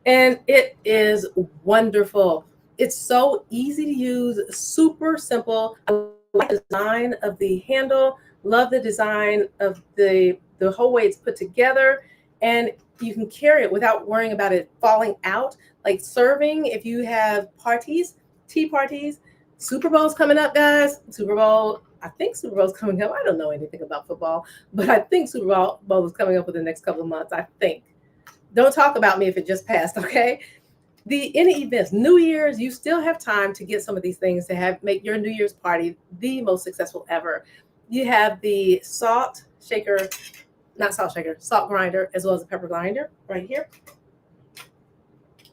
and it is wonderful. It's so easy to use, super simple. I like the design of the handle, love the design of the whole way it's put together, and you can carry it without worrying about it falling out. Like serving, if you have parties, tea parties, Super Bowl's coming up, guys. I think Super Bowl's coming up. I don't know anything about football, but I think Super Bowl is coming up within the next couple of months, I think. Don't talk about me if it just passed, okay? Any events, New Year's, you still have time to get some of these things to make your New Year's party the most successful ever. You have the salt grinder, as well as the pepper grinder right here.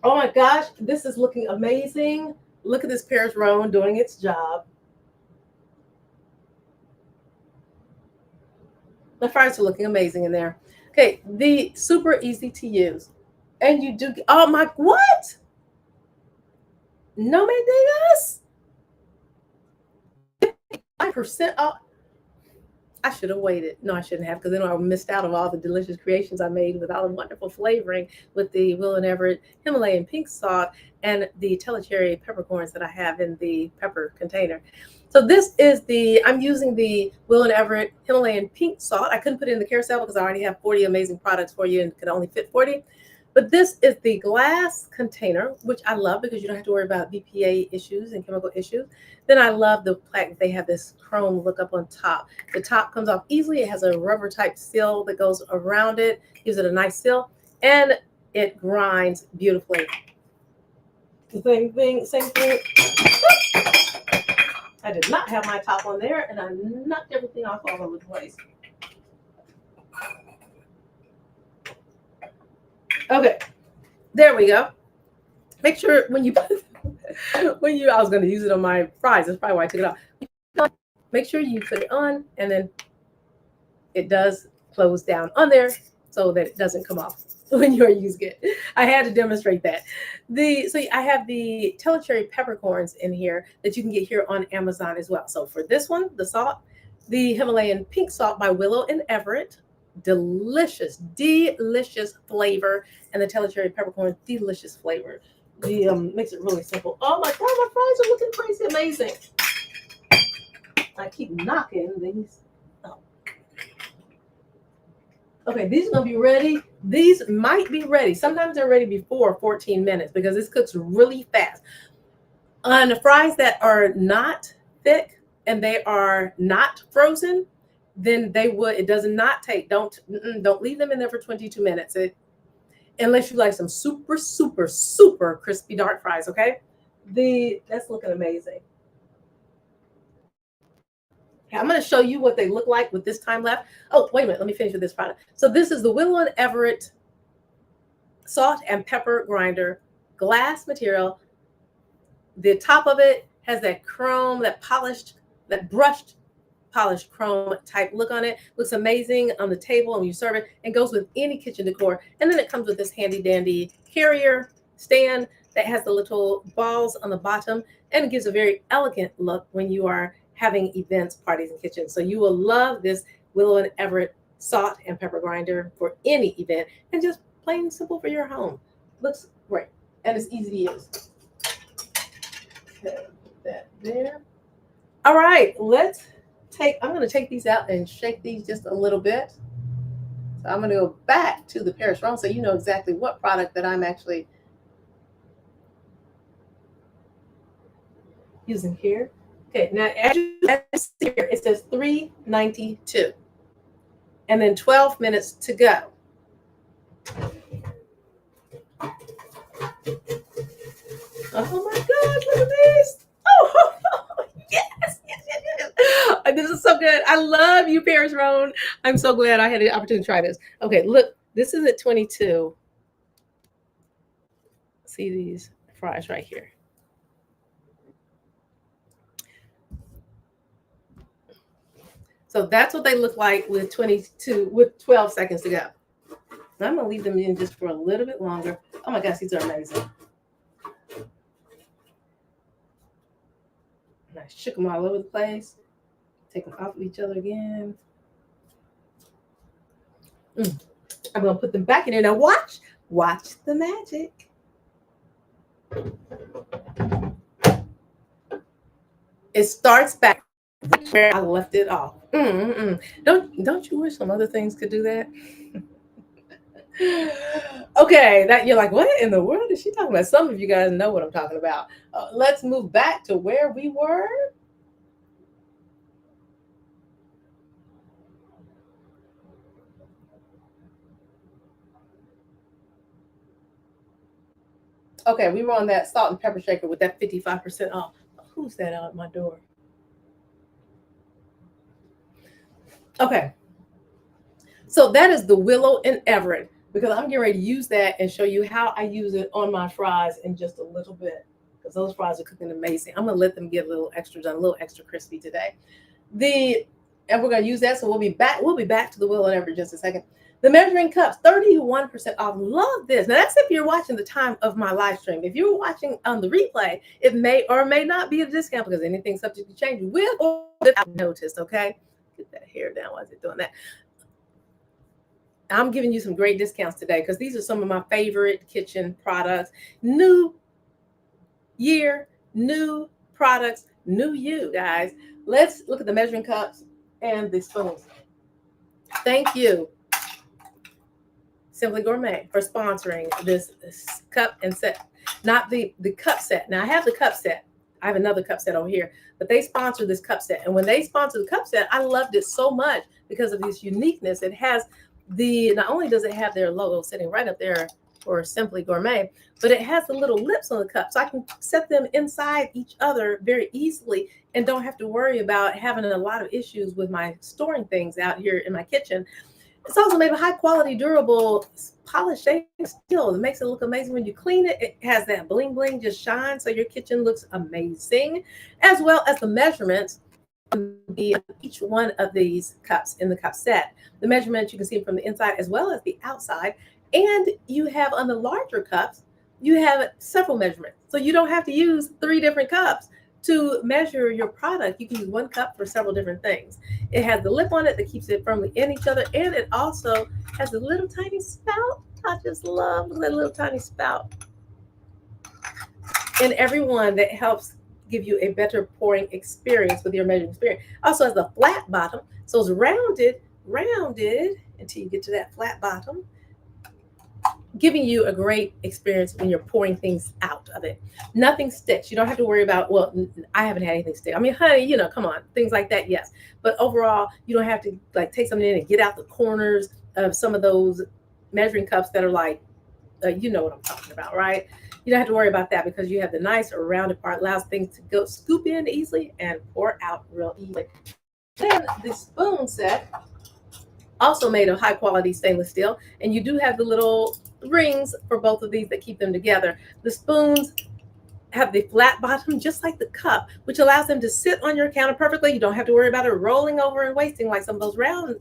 Oh my gosh, this is looking amazing. Look at this Paris Rhone doing its job. The fryers are looking amazing in there. Okay, the super easy to use. And you do, oh my, what? No me digas. 5% off. I should have waited. No, I shouldn't have, because then I missed out on all the delicious creations I made with all the wonderful flavoring with the Will & Everett Himalayan pink salt and the Telecherry peppercorns that I have in the pepper container. So this is I'm using the Will & Everett Himalayan pink salt. I couldn't put it in the carousel because I already have 40 amazing products for you and could only fit 40. But this is the glass container, which I love because you don't have to worry about BPA issues and chemical issues. Then I love the fact they have this chrome look up on top. The top comes off easily. It has a rubber type seal that goes around it, gives it a nice seal, and it grinds beautifully. Same thing. I did not have my top on there, and I knocked everything off all over the place. Okay, there we go. Make sure when you I was going to use it on my fries. That's probably why I took it off. Make sure you put it on, and then it does close down on there so that it doesn't come off. when you're using it. I had to demonstrate that. So I have the Telecherry peppercorns in here that you can get here on Amazon as well. So for this one, the salt, the Himalayan pink salt by Willow and Everett, delicious, delicious flavor, and the Telecherry peppercorn, delicious flavor. The makes it really simple. Oh my god, my fries are looking crazy amazing. I keep knocking these. Oh. Okay, these are gonna be ready. These might be ready. Sometimes they're ready before 14 minutes because this cooks really fast. On the fries that are not thick and they are not frozen, then it does not take. Don't leave them in there for 22 minutes. Unless you like some super, super, super crispy dark fries, okay? That's looking amazing. Okay, I'm going to show you what they look like with this time left. Oh, wait a minute. Let me finish with this product. So this is the Willow and Everett salt and pepper grinder, glass material. The top of it has that chrome, that brushed polished chrome type look on it. Looks amazing on the table when you serve it, and goes with any kitchen decor. And then it comes with this handy dandy carrier stand that has the little balls on the bottom, and it gives a very elegant look when you are having events, parties, and kitchens. So you will love this Willow and Everett salt and pepper grinder for any event, and just plain simple for your home. Looks great, and it's easy to use. Okay, put that there. All right, I'm going to take these out and shake these just a little bit. So I'm going to go back to the Paris Rhone so you know exactly what product that I'm actually using here. Okay, now as you see here, it says $3.92 and then 12 minutes to go. Oh my gosh, look at this. Oh, yes. This is so good. I love you, Paris Rhone. I'm so glad I had the opportunity to try this. Okay, look, this is at 22. See these fries right here. So that's what they look like with 12 seconds to go. I'm gonna leave them in just for a little bit longer. Oh my gosh, these are amazing. And I shook them all over the place. Take them off of each other again. I'm gonna put them back in there. Now watch the magic. It starts back where I left it off. Don't you wish some other things could do that? Okay, that you're like, what in the world is she talking about? Some of you guys know what I'm talking about. Let's move back to where we were. Okay, we were on that salt and pepper shaker with that 55% off. Who's that out at my door? Okay, so that is the Willow and Everett, because I'm getting ready to use that and show you how I use it on my fries in just a little bit, because those fries are cooking amazing. I'm gonna let them get a little extra done, a little extra crispy today. And we're gonna use that, so we'll be back to the Willow and Everett in just a second. The measuring cups, 31% off. Love this. Now that's if you're watching the time of my live stream. If you're watching on the replay, it may or may not be a discount because anything's subject to change with or without notice. Okay, get that hair down. Why is it doing that? I'm giving you some great discounts today because these are some of my favorite kitchen products. New year, new products, new you, guys. Let's look at the measuring cups and the spoons. Thank you, Simply Gourmet, for sponsoring this cup and set. Not the cup set. Now I have the cup set. I have another cup set over here, but they sponsored this cup set. And when they sponsored the cup set, I loved it so much because of this uniqueness. It has not only does it have their logo sitting right up there for Simply Gourmet, but it has the little lips on the cup. So I can set them inside each other very easily and don't have to worry about having a lot of issues with my storing things out here in my kitchen. It's also made of high quality, durable, polished steel. It makes it look amazing when you clean it. It has that bling bling just shine, so your kitchen looks amazing, as well as the measurements on each one of these cups in the cup set. The measurements you can see from the inside as well as the outside. And you have on the larger cups, you have several measurements. So you don't have to use 3 different cups to measure your product. You can use 1 cup for several different things. It has the lip on it that keeps it firmly in each other. And it also has a little tiny spout. I just love that little tiny spout in every one that helps give you a better pouring experience with your measuring experience. Also has a flat bottom. So it's rounded until you get to that flat bottom, giving you a great experience when you're pouring things out of it. Nothing sticks. You don't have to worry about, well, I haven't had anything stick. I mean, honey, come on, things like that, yes. But overall, you don't have to like take something in and get out the corners of some of those measuring cups that are like, you know what I'm talking about, right? You don't have to worry about that because you have the nice rounded part, allows things to go scoop in easily and pour out real easily. Then the spoon set, also made of high quality stainless steel, and you do have the little rings for both of these that keep them together. The spoons have the flat bottom just like the cup, which allows them to sit on your counter perfectly. You don't have to worry about it rolling over and wasting like some of those round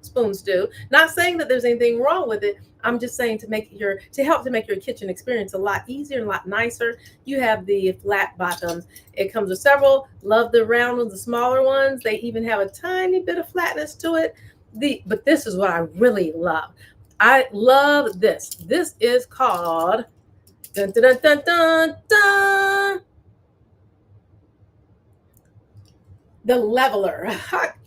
spoons do. Not saying that there's anything wrong with it. I'm just saying to help to make your kitchen experience a lot easier and a lot nicer. You have the flat bottoms. It comes with several. Love the round ones, the smaller ones. They even have a tiny bit of flatness to it. But this is what I really love. I love this. This is called dun, dun, dun, dun, dun, the leveler.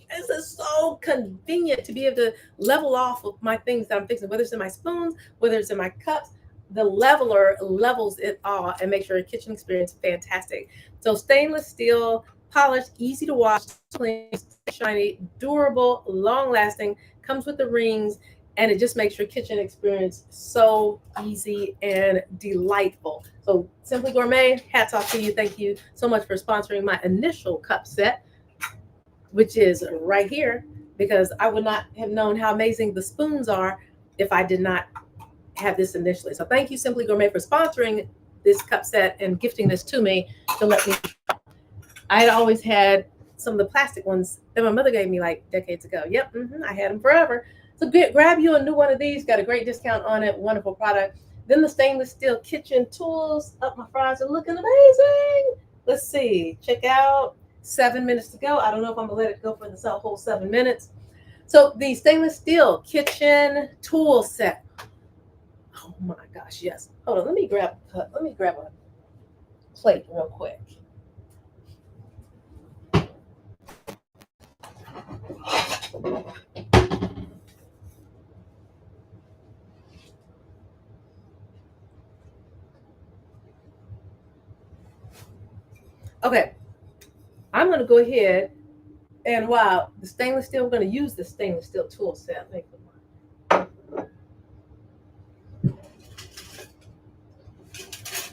This is so convenient to be able to level off of my things that I'm fixing, whether it's in my spoons, whether it's in my cups. The leveler levels it all and makes your kitchen experience fantastic. So stainless steel, polished, easy to wash, clean, shiny, durable, long lasting, comes with the rings, and it just makes your kitchen experience so easy and delightful. So Simply Gourmet, hats off to you. Thank you so much for sponsoring my initial cup set, which is right here, because I would not have known how amazing the spoons are if I did not have this initially. So thank you, Simply Gourmet, for sponsoring this cup set and gifting this to me to let me. I had always had some of the plastic ones that my mother gave me like decades ago. Yep, I had them forever. So grab you a new one of these. Got a great discount on it. Wonderful product. Then the stainless steel kitchen tools. Up my fries are looking amazing. Let's see. Check out 7 minutes to go. I don't know if I'm gonna let it go for the whole 7 minutes. So the stainless steel kitchen tool set. Oh my gosh, yes. Hold on, let me grab a plate real quick. Okay, I'm gonna go ahead and while the stainless steel, we're gonna use the stainless steel tool set.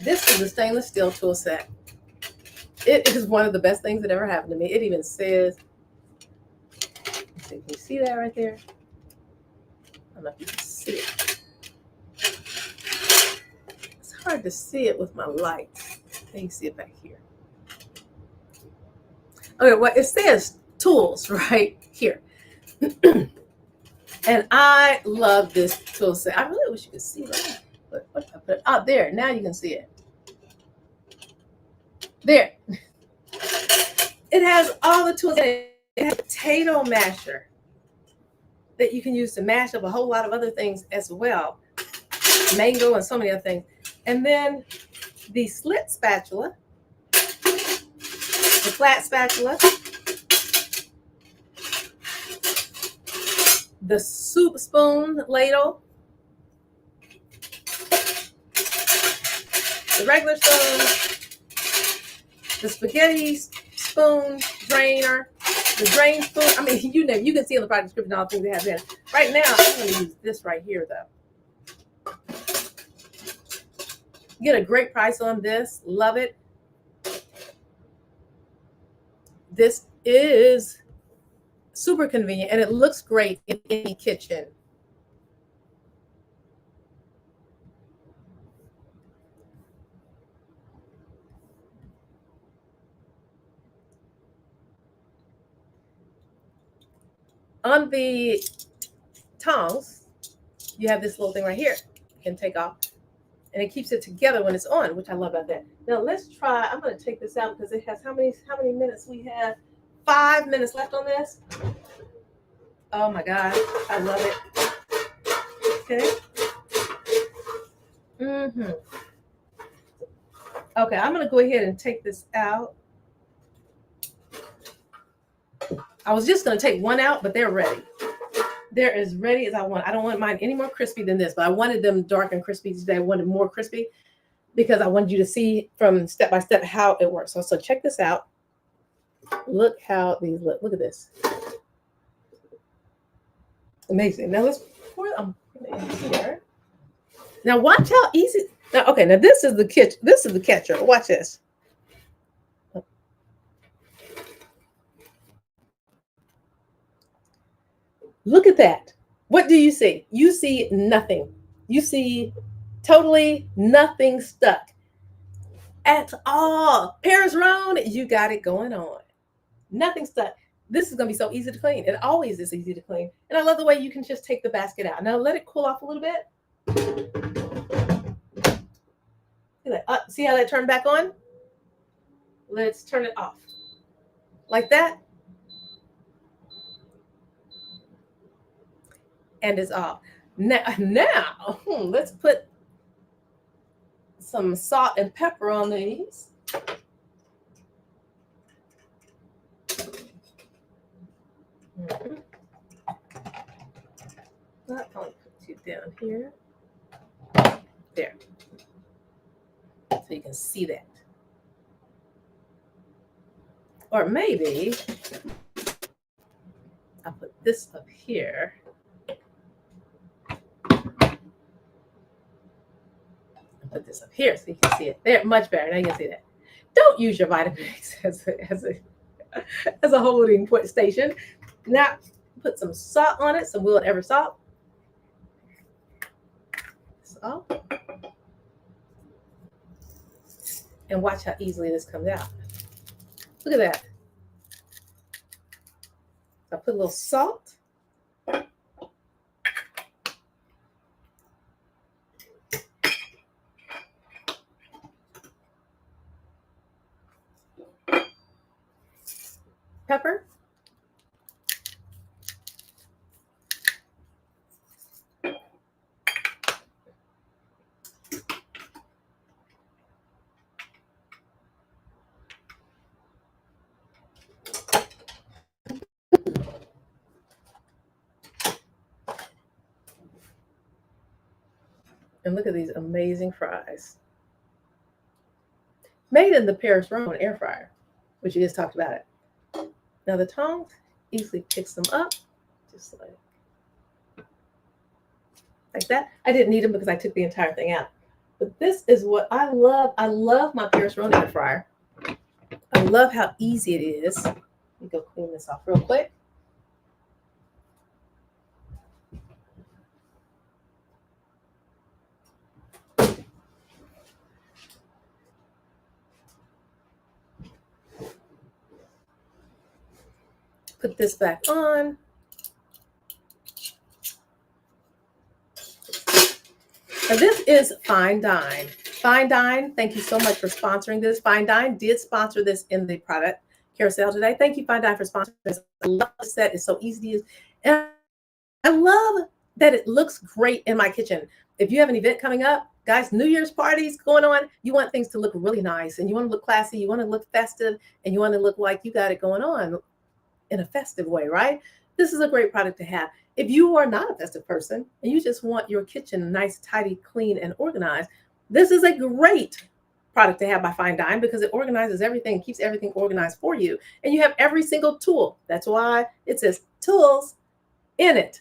This is the stainless steel tool set. It is one of the best things that ever happened to me. It even says, can you see that right there? I don't know if you can see it. It's hard to see it with my lights. Let me see it back here. Okay, well, it says tools right here. And I love this tool set. I really wish you could see that. But what I put out there, now you can see it. There. It has all the tools in it. It has a potato masher that you can use to mash up a whole lot of other things as well. Mango and so many other things. And then the slit spatula, the flat spatula, the soup spoon ladle, the regular spoon, the spaghetti spoon drainer, the drain spoon. I mean, you can see in the product description all the things they have in. Right now, I'm going to use this right here, though. You get a great price on this. Love it. This is super convenient, and it looks great in any kitchen. On the tongs, you have this little thing right here. can take off. And it keeps it together when it's on, which I love about that. Now let's try, I'm going to take this out because it has how many minutes we have? 5 minutes left on this. Oh my God, I love it. Okay. Okay, I'm going to go ahead and take this out. I was just going to take one out, but they're ready. They're as ready as I want. I don't want mine any more crispy than this, but I wanted them dark and crispy today. I wanted more crispy because I wanted you to see from step by step how it works. So check this out. Look how these look. Look at this. Amazing. Now let's pour them in here. Now watch how easy. Now, okay, now this is the catch. This is the catcher. Watch this. Look at that. What do you see? You see nothing. You see totally nothing stuck at all. Paris Roan, you got it going on. Nothing stuck. This is going to be so easy to clean. It always is easy to clean. And I love the way you can just take the basket out. Now let it cool off a little bit. See how that turned back on? Let's turn it off. Like that. And it's off. Now let's put some salt and pepper on these. I'll put you down here. There. So you can see that. Or maybe I'll put this up here. Put this up here so you can see it. There, much better. Now you can see that. Don't use your Vitamix as a holding station. Now put some salt on it, some Will & Ever salt. Salt. And watch how easily this comes out. Look at that. I put a little salt. Pepper. And look at these amazing fries. Made in the Paris Roan air fryer, which you just talked about it. Now the tongs easily picks them up, just like that. I didn't need them because I took the entire thing out. But this is what I love. I love my Paris Roan air fryer. I love how easy it is. Let me go clean this off real quick. Put this back on. Now this is Fine Dine. Fine Dine, thank you so much for sponsoring this. Fine Dine did sponsor this in the product carousel today. Thank you, Fine Dine, for sponsoring this. I love the set. It's so easy to use. And I love that it looks great in my kitchen. If you have an event coming up, guys, New Year's parties going on, you want things to look really nice and you want to look classy, you want to look festive, and you want to look like you got it going on in a festive way, right? This is a great product to have. If you are not a festive person and you just want your kitchen nice, tidy, clean, and organized, this is a great product to have by Fine Dine because it organizes everything, keeps everything organized for you. And you have every single tool. That's why it says tools in it.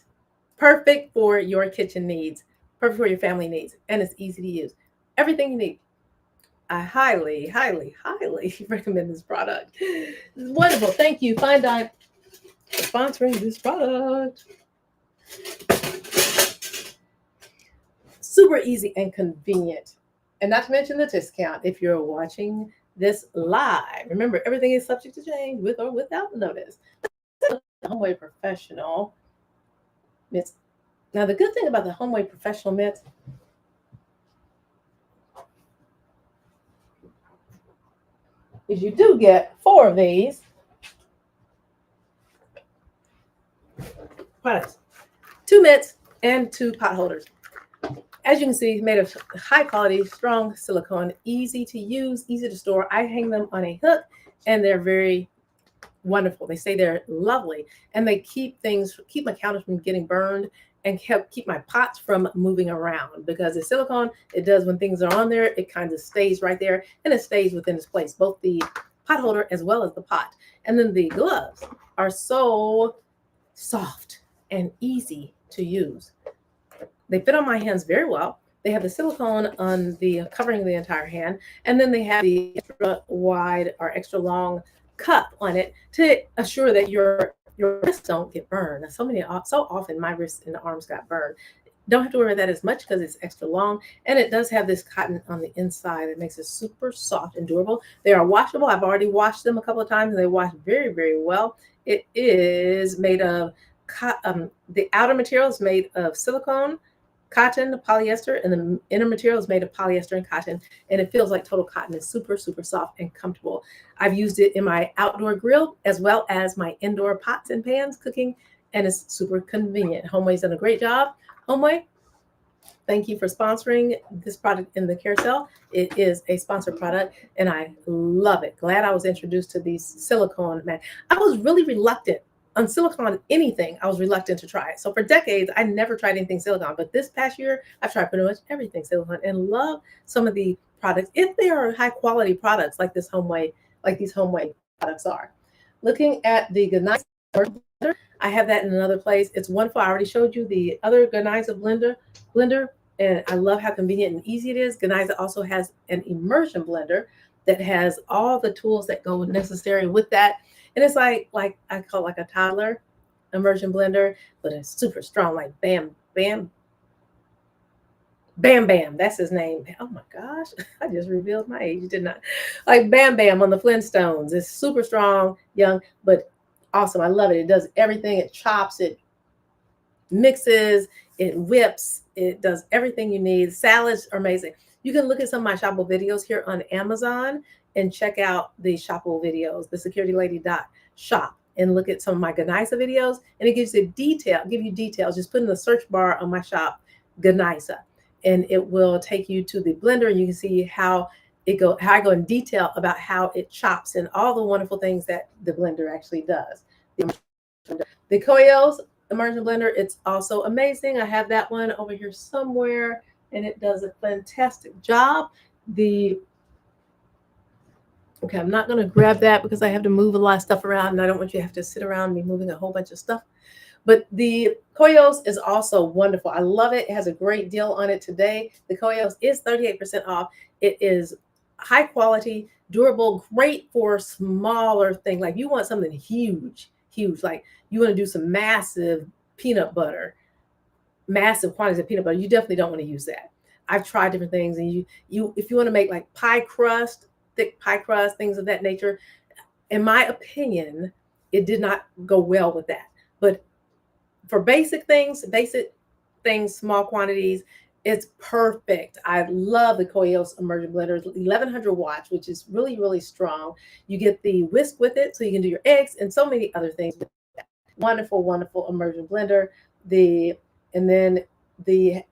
Perfect for your kitchen needs, perfect for your family needs, and it's easy to use. Everything you need. I highly, highly, highly recommend this product. It's wonderful. Thank you, Fine Dine, for sponsoring this product. Super easy and convenient. And not to mention the discount if you're watching this live. Remember, everything is subject to change with or without notice. HomeWay Professional mitts. Now, the good thing about the HomeWay Professional mitts is you do get 4 of these products, 2 mitts and 2 pot holders. As you can see, made of high quality, strong silicone, easy to use, easy to store. I hang them on a hook and they're very wonderful. They say they're lovely and they keep my counters from getting burned and keep my pots from moving around, because the silicone, it does when things are on there, it kind of stays right there and it stays within its place, both the pot holder as well as the pot. And then the gloves are so soft and easy to use. They fit on my hands very well. They have the silicone on the covering the entire hand, and then they have the extra wide or extra long cup on it to assure that your wrists don't get burned. So often my wrists and arms got burned. Don't have to worry about that as much because it's extra long, and it does have this cotton on the inside that makes it super soft and durable. They are washable. I've already washed them a couple of times, and they wash very, very well. It is made of the outer material is made of silicone, cotton, polyester, and the inner material is made of polyester and cotton, and it feels like total cotton. It's super, super soft and comfortable. I've used it in my outdoor grill as well as my indoor pots and pans cooking, and it's super convenient. HomeWay's done a great job. HomeWay, thank you for sponsoring this product in the carousel. It is a sponsored product, and I love it. Glad I was introduced to these silicone, man. I was really reluctant on silicone, anything. I was reluctant to try it. So for decades, I never tried anything silicone. But this past year, I've tried pretty much everything silicone and love some of the products, if they are high quality products like this HomeWay, like these HomeWay products are. Looking at the Ganiza blender, I have that in another place. It's wonderful. I already showed you the other Ganiza blender, and I love how convenient and easy it is. Ganiza also has an immersion blender that has all the tools that go necessary with that. And it's like I call it like a toddler immersion blender, but it's super strong, like Bam Bam. Bam Bam, that's his name. Oh my gosh, I just revealed my age, didn't I? Like Bam Bam on the Flintstones. It's super strong, young, but awesome. I love it. It does everything. It chops, it mixes, it whips, it does everything you need. Salads are amazing. You can look at some of my Shopple videos here on Amazon and check out the Shopple videos, the securitylady.shop, and look at some of my Ganiza videos, and it gives you details. Just put in the search bar on my shop, Ganiza, and it will take you to the blender, and you can see how I go in detail about how it chops and all the wonderful things that the blender actually does. The Koyos immersion blender, it's also amazing. I have that one over here somewhere, and it does a fantastic job. Okay, I'm not going to grab that because I have to move a lot of stuff around, and I don't want you to have to sit around me moving a whole bunch of stuff. But the Koyos is also wonderful. I love it. It has a great deal on it today. The Koyos is 38% off. It is high quality, durable, great for smaller things. Like you want something huge, like you want to do some massive peanut butter, massive quantities of peanut butter. You definitely don't want to use that. I've tried different things, and if you want to make like pie crust, thick pie crust, things of that nature, in my opinion, it did not go well with that. But for basic things, small quantities, it's perfect. I love the Koyos immersion blender, 1100 watts, which is really, really strong. You get the whisk with it, so you can do your eggs and so many other things with that. Wonderful, wonderful immersion blender. And then the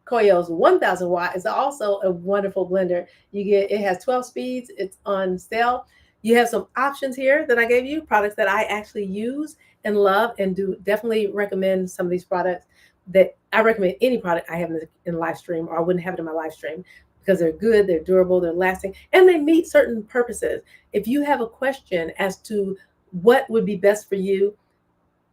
Koyos 1000 watt is also a wonderful blender. It has 12 speeds. It's on sale. You have some options here that I gave you, products that I actually use and love, and do definitely recommend some of these products. That I recommend any product I have in live stream, or I wouldn't have it in my live stream, because they're good, they're durable, they're lasting, and they meet certain purposes. If you have a question as to what would be best for you,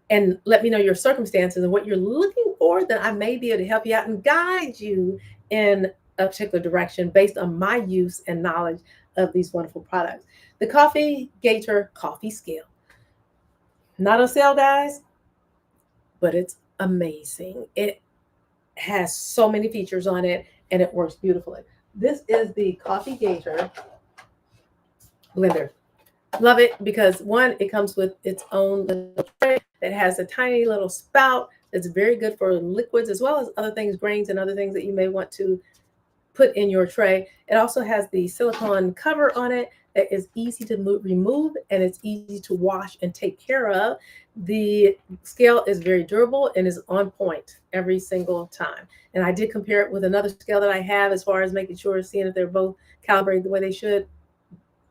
and let me know your circumstances and what you're looking for, then I may be able to help you out and guide you in a particular direction based on my use and knowledge of these wonderful products. The Coffee Gator Coffee Scale. Not on sale, guys, but it's amazing. It has so many features on it, and it works beautifully. This is the Coffee Gator blender. Love it because, one, it comes with its own little tray that has a tiny little spout that's very good for liquids as well as other things, grains and other things that you may want to put in your tray. It also has the silicone cover on it that is easy to remove, and it's easy to wash and take care of. The scale is very durable and is on point every single time. And I did compare it with another scale that I have as far as making sure, seeing if they're both calibrated the way they should.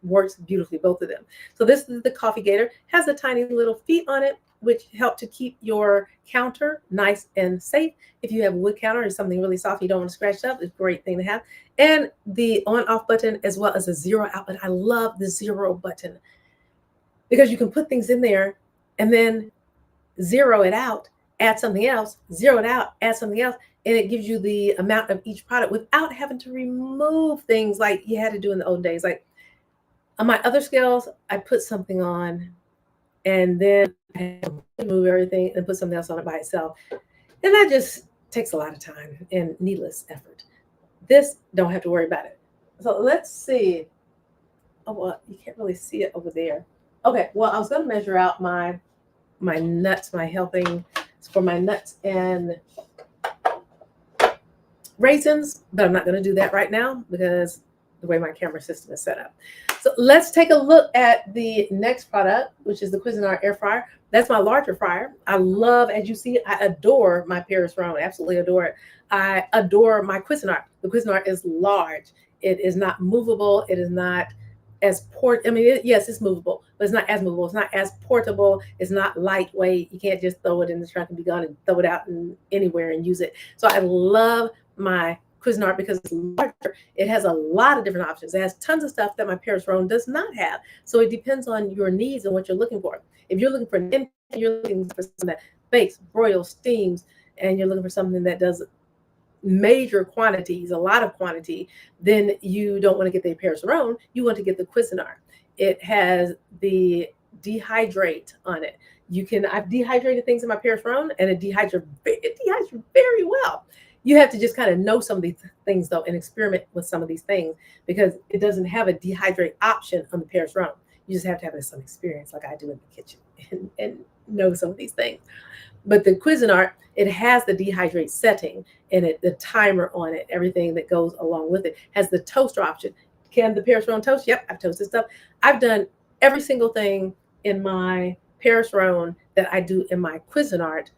Works beautifully, both of them. So this is the Coffee Gator. Has the tiny little feet on it, which help to keep your counter nice and safe. If you have a wood counter or something really soft, you don't want to scratch it up, it's a great thing to have. And the on-off button, as well as a zero out button. I love the zero button because you can put things in there and then zero it out, add something else, zero it out, add something else, and it gives you the amount of each product without having to remove things like you had to do in the old days. Like on my other scales, I put something on and then I move everything and put something else on it by itself. And that just takes a lot of time and needless effort. This, don't have to worry about it. So let's see. Oh, well, you can't really see it over there. Okay, well, I was going to measure out my nuts, my helping for my nuts and raisins, but I'm not going to do that right now because the way my camera system is set up. So let's take a look at the next product, which is the Cuisinart air fryer. That's my larger fryer. I love, as you see, I adore my Paris Rowan. Absolutely adore it. I adore my Cuisinart. The Cuisinart is large. It is not movable. It is not as yes, it's movable, but it's not as movable. It's not as portable. It's not lightweight. You can't just throw it in the trunk and be gone and throw it out anywhere and use it. So I love my Cuisinart because it's larger. It has a lot of different options. It has tons of stuff that my Paris Rowan does not have. So it depends on your needs and what you're looking for. If you're looking for you're looking for something that bakes, broils, steams, and you're looking for something that does major quantities, a lot of quantity, then you don't want to get the Paris Rowan. You want to get the Cuisinart. It has the dehydrate on it. I've dehydrated things in my Paris Rowan, and it dehydrates very well. You have to just kind of know some of these things, though, and experiment with some of these things because it doesn't have a dehydrate option on the Paris Rowan. You just have to have some experience like I do in the kitchen and know some of these things. But the Cuisinart, it has the dehydrate setting and the timer on it, everything that goes along with it. Has the toaster option. Can the Paris Rowan toast? Yep, I've toasted stuff. I've done every single thing in my Paris Rowan that I do in my Cuisinart.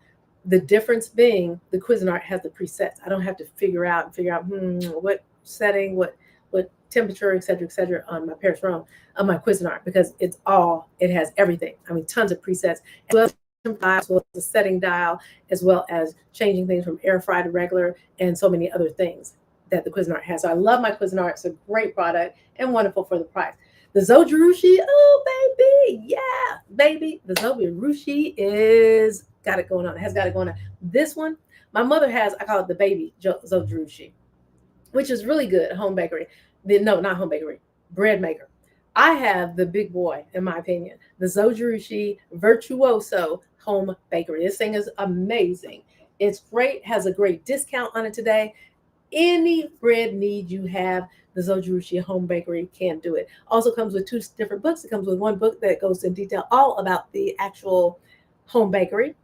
The difference being the Cuisinart has the presets. I don't have to figure out what setting, what temperature, et cetera, on my Paris Rowan, on my Cuisinart, because it has everything. I mean, tons of presets, as well as the setting dial, as well as changing things from air fry to regular, and so many other things that the Cuisinart has. So I love my Cuisinart. It's a great product and wonderful for the price. The Zojirushi, oh baby, yeah, baby. The Zojirushi has got it going on. This one, my mother has, I call it the baby Zojirushi, which is really good. Home bakery. No, not home bakery, bread maker. I have the big boy, in my opinion, the Zojirushi Virtuoso home bakery. This thing is amazing. It's great, has a great discount on it today. Any bread need you have, the Zojirushi home bakery can do it. Also comes with 2 different books. It comes with one book that goes in detail all about the actual home bakery.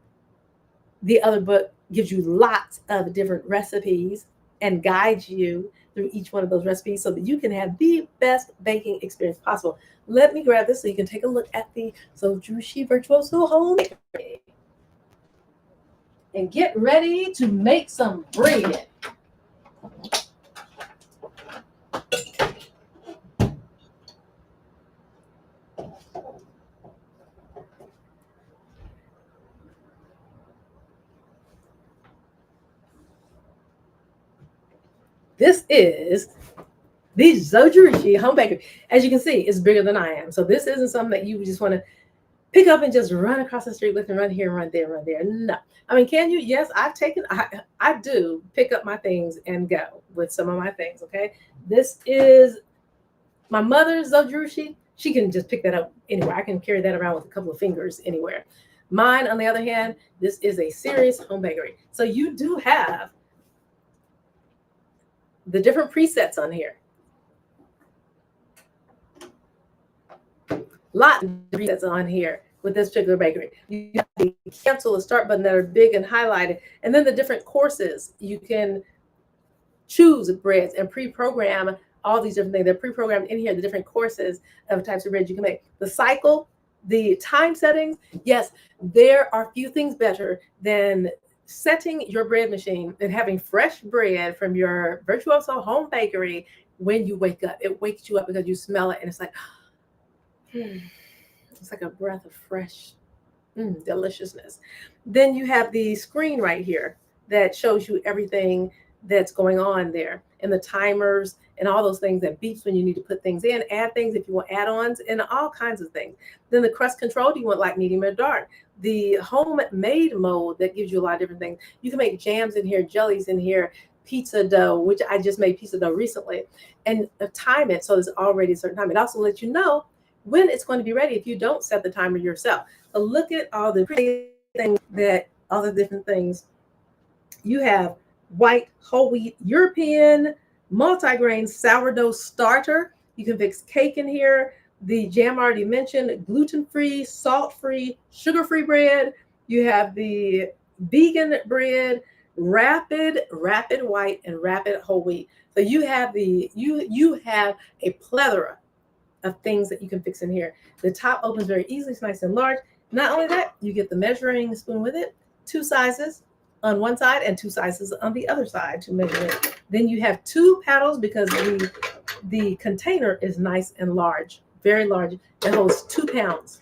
The other book gives you lots of different recipes and guides you through each one of those recipes so that you can have the best baking experience possible. Let me grab this so you can take a look at the Zojirushi Virtuoso home bakery and get ready to make some bread. This is the Zojirushi home bakery. As you can see, it's bigger than I am. So this isn't something that you just want to pick up and just run across the street with and run here and run there. No. I mean, can you? Yes, I do pick up my things and go with some of my things, okay? This is my mother's Zojirushi. She can just pick that up anywhere. I can carry that around with a couple of fingers anywhere. Mine, on the other hand, this is a serious home bakery. So you do have the different presets on here. Lot of presets on here with this particular bakery. You have the cancel and start button that are big and highlighted, and then the different courses. You can choose breads and pre-program all these different things. They're pre-programmed in here, the different courses of types of bread you can make. The cycle, the time settings, yes, there are few things better than setting your bread machine and having fresh bread from your Virtuoso home bakery when you wake up. It wakes you up because you smell it and it's like, it's like a breath of fresh deliciousness. Then you have the screen right here that shows you everything that's going on there and the timers and all those things that beeps when you need to put things in, add things if you want add-ons and all kinds of things. Then the crust control, do you want light, medium, or dark? The homemade mode that gives you a lot of different things. You can make jams in here, jellies in here, pizza dough, which I just made pizza dough recently, and time it so there's already a certain time. It also lets you know when it's going to be ready if you don't set the timer yourself. But look at all the things that all the different things. You have white, whole wheat, European, multigrain sourdough starter. You can fix cake in here. The jam I already mentioned, gluten-free, salt-free, sugar-free bread. You have the vegan bread, rapid white, and rapid whole wheat. So you have you have a plethora of things that you can fix in here. The top opens very easily, it's nice and large. Not only that, you get the measuring spoon with it, 2 sizes on one side and 2 sizes on the other side to measure it. Then you have 2 paddles because the container is nice and large, very large. It holds 2 pounds,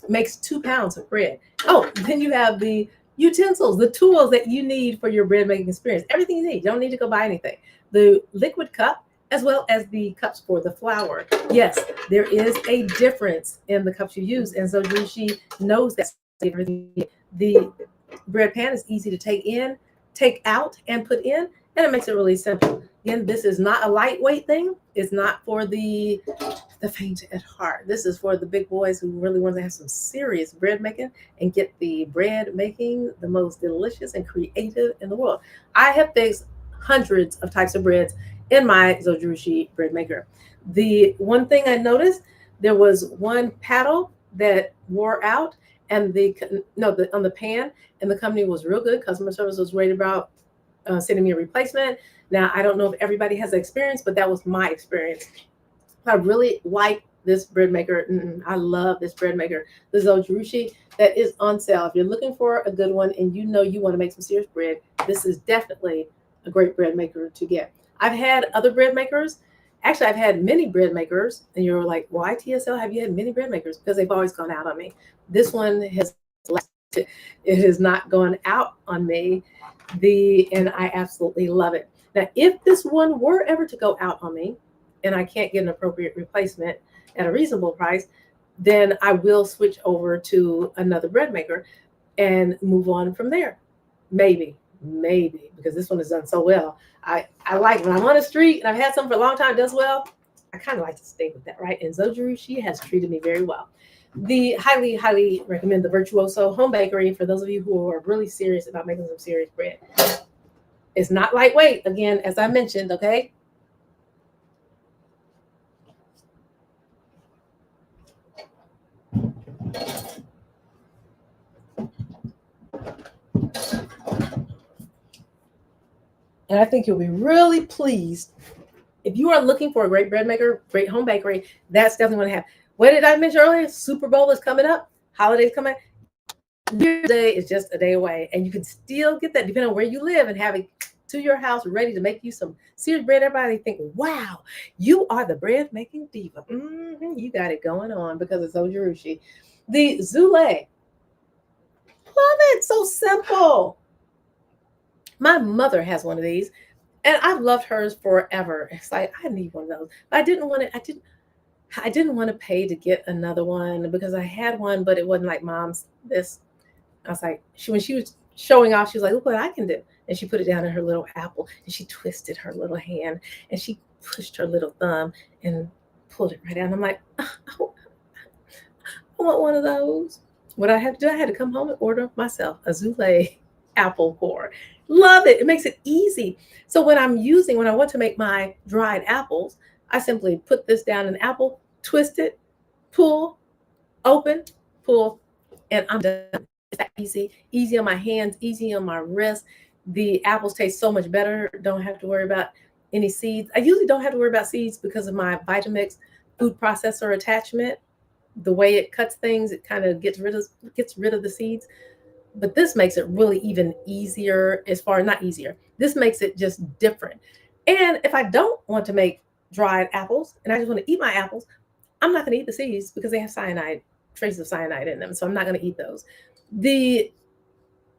makes 2 pounds of bread. Oh, then you have the utensils, the tools that you need for your bread making experience. Everything you need. You don't need to go buy anything. The liquid cup, as well as the cups for the flour. Yes, there is a difference in the cups you use, and so Zojirushi knows that. The bread pan is easy to take in, take out, and put in, and it makes it really simple. Again, this is not a lightweight thing. It's not for the faint at heart. This is for the big boys who really want to have some serious bread making and get the bread making the most delicious and creative in the world. I have fixed hundreds of types of breads in my Zojirushi bread maker. The one thing I noticed, there was one paddle that wore out, and on the pan, and the company was real good. Customer service was great about sending me a replacement. Now I don't know if everybody has the experience, but that was my experience. I really like this bread maker. I love this bread maker, the Zojirushi, that is on sale. If you're looking for a good one and you know you want to make some serious bread, this is definitely a great bread maker to get. I've had other bread makers. Actually, I've had many bread makers, and you're like, why TSL have you had many bread makers? Because they've always gone out on me. This one has lasted. It has not gone out on me. And I absolutely love it. Now, if this one were ever to go out on me and I can't get an appropriate replacement at a reasonable price, then I will switch over to another bread maker and move on from there. Maybe, because this one has done so well. I like when I'm on the street and I've had something for a long time, does well, I kind of like to stay with that, right? And Zojirushi has treated me very well. The highly recommend the Virtuoso home bakery for those of you who are really serious about making some serious bread. It's not lightweight, again, as I mentioned, okay? And I think you'll be really pleased. If you are looking for a great bread maker, great home bakery, that's definitely what I have. What did I mention earlier? Super Bowl is coming up. Holidays coming. New Year's Day is just a day away, and you can still get that depending on where you live and have it to your house ready to make you some serious bread. Everybody think, wow, you are the bread making diva. You got it going on because it's Zojirushi. The Zule. Love it. So simple. My mother has one of these, and I've loved hers forever. It's like I need one of those. But I didn't want to. I didn't want to pay to get another one because I had one, but it wasn't like mom's. This I was like, when she was showing off, she was like, look what I can do. And she put it down in her little apple and she twisted her little hand and she pushed her little thumb and pulled it right out. And I'm like, I want one of those. What I had to do, I had to come home and order myself a Zule apple core. Love it. It makes it easy. So when I want to make my dried apples, I simply put this down in an apple, twist it, pull, open, pull, and I'm done. It's that easy on my hands, easy on my wrist. The apples taste so much better. Don't have to worry about any seeds. I usually don't have to worry about seeds because of my Vitamix food processor attachment. The way it cuts things, it kind of gets rid of the seeds. But this makes it really even easier, as far not easier. This makes it just different. And if I don't want to make dried apples and I just want to eat my apples, I'm not going to eat the seeds because they have cyanide, traces of cyanide in them. So I'm not going to eat those. The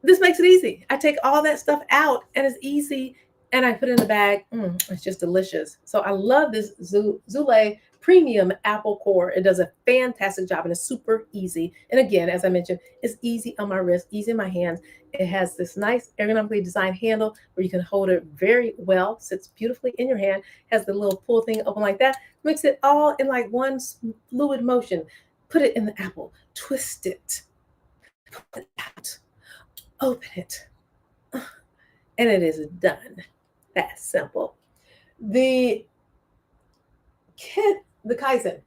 This makes it easy. I take all that stuff out and it's easy, and I put it in the bag. It's just delicious. So I love this Zule Premium Apple Core. It does a fantastic job and it's super easy. And again, as I mentioned, it's easy on my wrist, easy in my hands. It has this nice ergonomically designed handle where you can hold it very well, sits beautifully in your hand, has the little pull thing open like that, makes it all in like one fluid motion. Put it in the apple, twist it, pull it out, open it, and it is done. That's simple. The the Kaizen,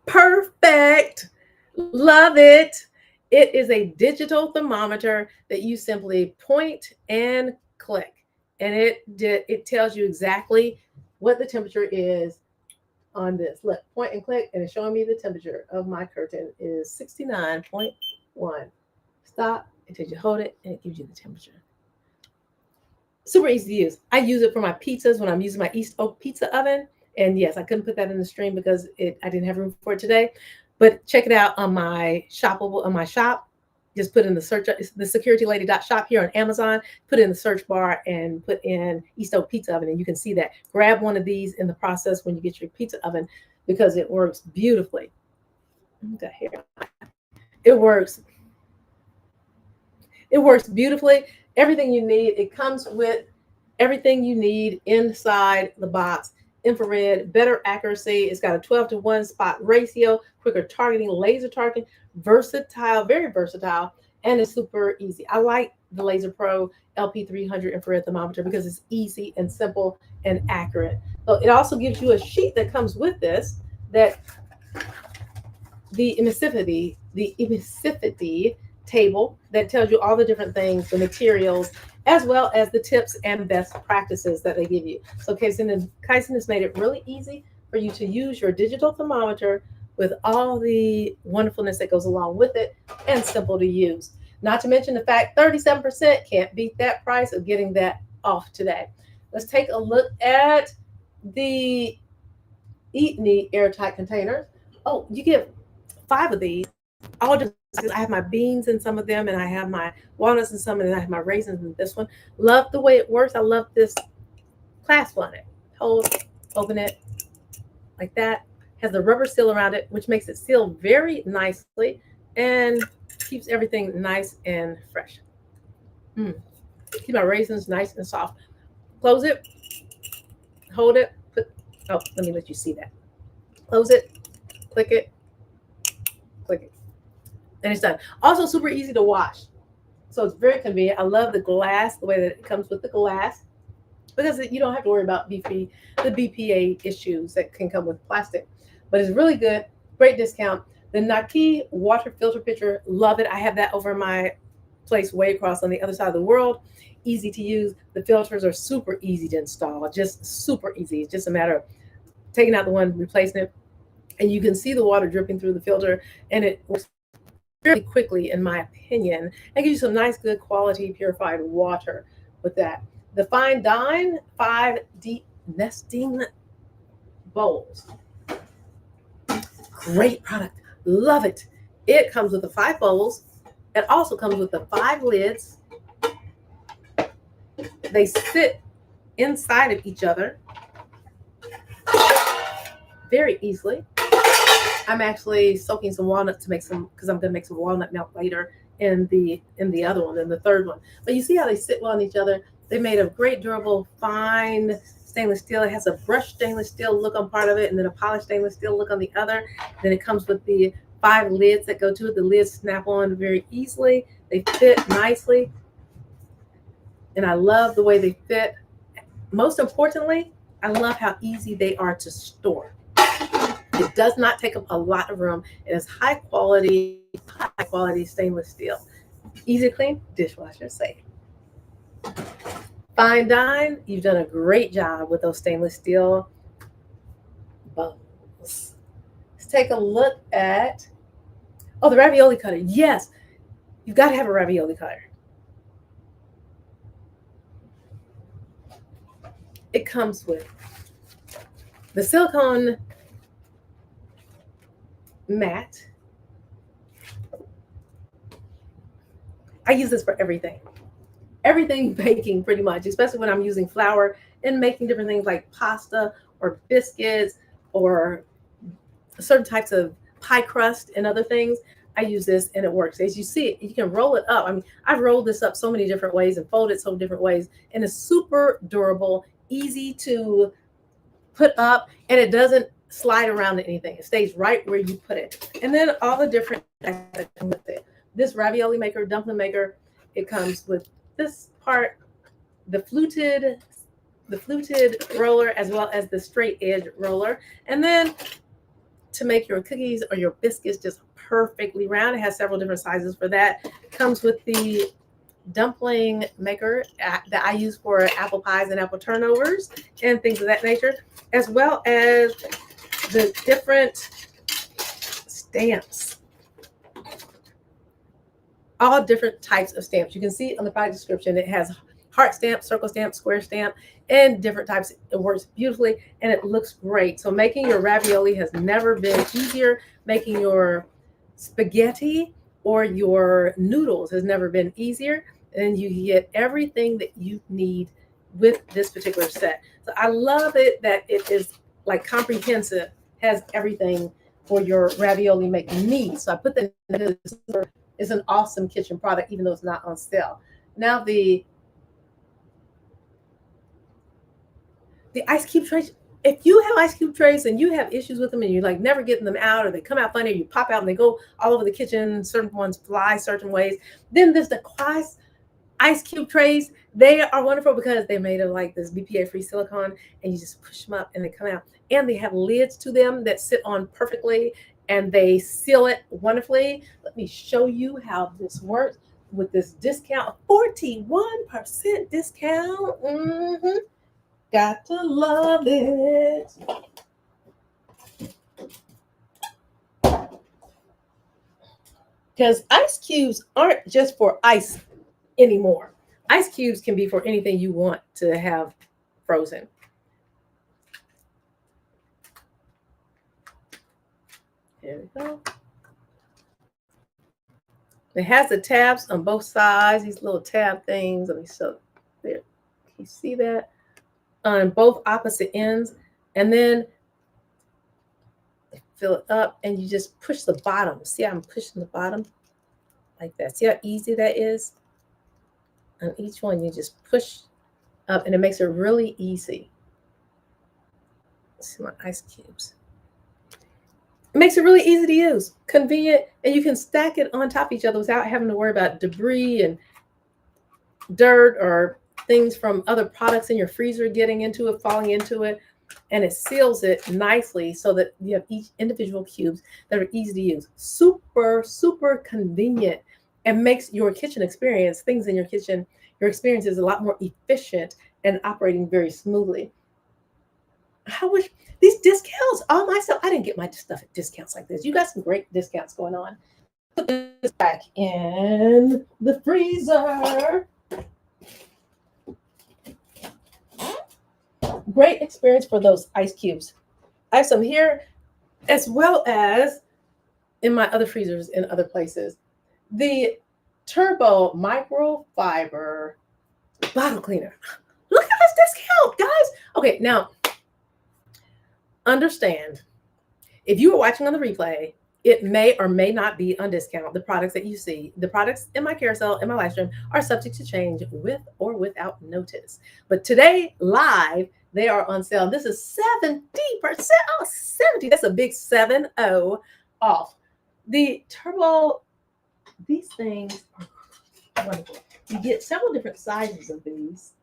perfect. Love it. It is a digital thermometer that you simply point and click, and it tells you exactly what the temperature is on this. Look, point and click, and it's showing me the temperature of my curtain is 69.1. Stop until you hold it, and it gives you the temperature. Super easy to use. I use it for my pizzas when I'm using my East Oak pizza oven. And yes, I couldn't put that in the stream because I didn't have room for it today. But check it out on my shop. Just put in the search, the securitylady.shop here on Amazon. Put in the search bar and put in East Oak pizza oven, and you can see that. Grab one of these in the process when you get your pizza oven because it works beautifully. It works beautifully. Everything you need. It comes with everything you need inside the box. Infrared, better accuracy. It's got a 12-to-1 spot ratio, quicker targeting, laser targeting, versatile, very versatile, and it's super easy. I like the Laser Pro LP300 infrared thermometer because it's easy and simple and accurate. So it also gives you a sheet that comes with this, that the emissivity table that tells you all the different things, the materials, as well as the tips and best practices that they give you. So Kaizen has made it really easy for you to use your digital thermometer with all the wonderfulness that goes along with it, and simple to use. Not to mention the fact 37% can't beat that price of getting that off today. Let's take a look at the Eat Neat airtight containers. Oh, you get 5 of these. All just I have my beans in some of them, and I have my walnuts in some, and then I have my raisins in this one. Love the way it works. I love this clasp on it. Hold, open it like that. Has the rubber seal around it, which makes it seal very nicely and keeps everything nice and fresh. Keep my raisins nice and soft. Close it, hold it, let me let you see that. Close it, click it, and it's done. Also super easy to wash. So it's very convenient. I love the glass, the way that it comes with the glass, because you don't have to worry about the BPA issues that can come with plastic. But it's really good, great discount. The Naki water filter pitcher, love it. I have that over my place way across on the other side of the world. Easy to use. The filters are super easy to install, just super easy. It's just a matter of taking out the one, replacing it, and you can see the water dripping through the filter, and it works really quickly, in my opinion, and gives you some nice, good quality purified water with that. The Fine Dine 5 deep nesting bowls. Great product. Love it. It comes with the 5 bowls. It also comes with the 5 lids. They sit inside of each other very easily. I'm actually soaking some walnuts to make some, because I'm going to make some walnut milk later in the other one, in the third one. But you see how they sit well on each other? They made a great, durable, fine stainless steel. It has a brushed stainless steel look on part of it, and then a polished stainless steel look on the other. Then it comes with the 5 lids that go to it. The lids snap on very easily. They fit nicely, and I love the way they fit. Most importantly, I love how easy they are to store. It does not take up a lot of room. It is high quality stainless steel. Easy to clean, dishwasher safe. Fine Dine, you've done a great job with those stainless steel bowls. Let's take a look at, oh, the ravioli cutter. Yes, you've got to have a ravioli cutter. It comes with the silicone mat. I use this for everything baking pretty much, especially when I'm using flour and making different things like pasta or biscuits or certain types of pie crust and other things. I use this and it works. As you see it, you can roll it up. I mean, I've rolled this up so many different ways and folded so different ways, and it's super durable, easy to put up, and it doesn't slide around to anything. It stays right where you put it. And then all the different that come with it. This ravioli maker, dumpling maker, it comes with this part, the fluted roller, as well as the straight edge roller. And then to make your cookies or your biscuits just perfectly round, it has several different sizes for that. It comes with the dumpling maker that I use for apple pies and apple turnovers and things of that nature, as well as the different stamps, all different types of stamps. You can see on the product description, it has heart stamp, circle stamp, square stamp, and different types. It works beautifully and it looks great. So making your ravioli has never been easier. Making your spaghetti or your noodles has never been easier. And you get everything that you need with this particular set. So I love it that it is like comprehensive, has everything for your ravioli making needs. So I put that in. It's an awesome kitchen product, even though it's not on sale. Now the ice cube trays. If you have ice cube trays and you have issues with them and you're like never getting them out, or they come out funny, or you pop out and they go all over the kitchen, certain ones fly certain ways, then there's the Quas ice cube trays. They are wonderful because they're made of like this BPA free silicone, and you just push them up and they come out. And they have lids to them that sit on perfectly and they seal it wonderfully. Let me show you how this works with this discount, 41% discount. Got to love it. Because ice cubes aren't just for ice anymore. Ice cubes can be for anything you want to have frozen. There we go. It has the tabs on both sides, these little tab things. Let me show there. Can you see that? On both opposite ends. And then fill it up and you just push the bottom. See how I'm pushing the bottom? Like that. See how easy that is? On each one, you just push up and it makes it really easy. Let's see my ice cubes. It makes it really easy to use, convenient, and you can stack it on top of each other without having to worry about debris and dirt or things from other products in your freezer getting into it, falling into it. And it seals it nicely so that you have each individual cubes that are easy to use. Super, super convenient, and makes your kitchen experience, things in your kitchen, your experience is a lot more efficient and operating very smoothly. How wish these discounts, all my stuff, I didn't get my stuff at discounts like this. You got some great discounts going on. Put this back in the freezer. Great experience for those ice cubes. I have some here as well as in my other freezers in other places. The Turbo Microfiber Bottle Cleaner. Look at this discount, guys. Okay, now understand, if you are watching on the replay, it may or may not be on discount. The products that you see, the products in my carousel, in my live stream, are subject to change with or without notice. But today, live, they are on sale. This is 70% off. 70. That's a big 70 off. The Turbo, these things are wonderful. You get several different sizes of these.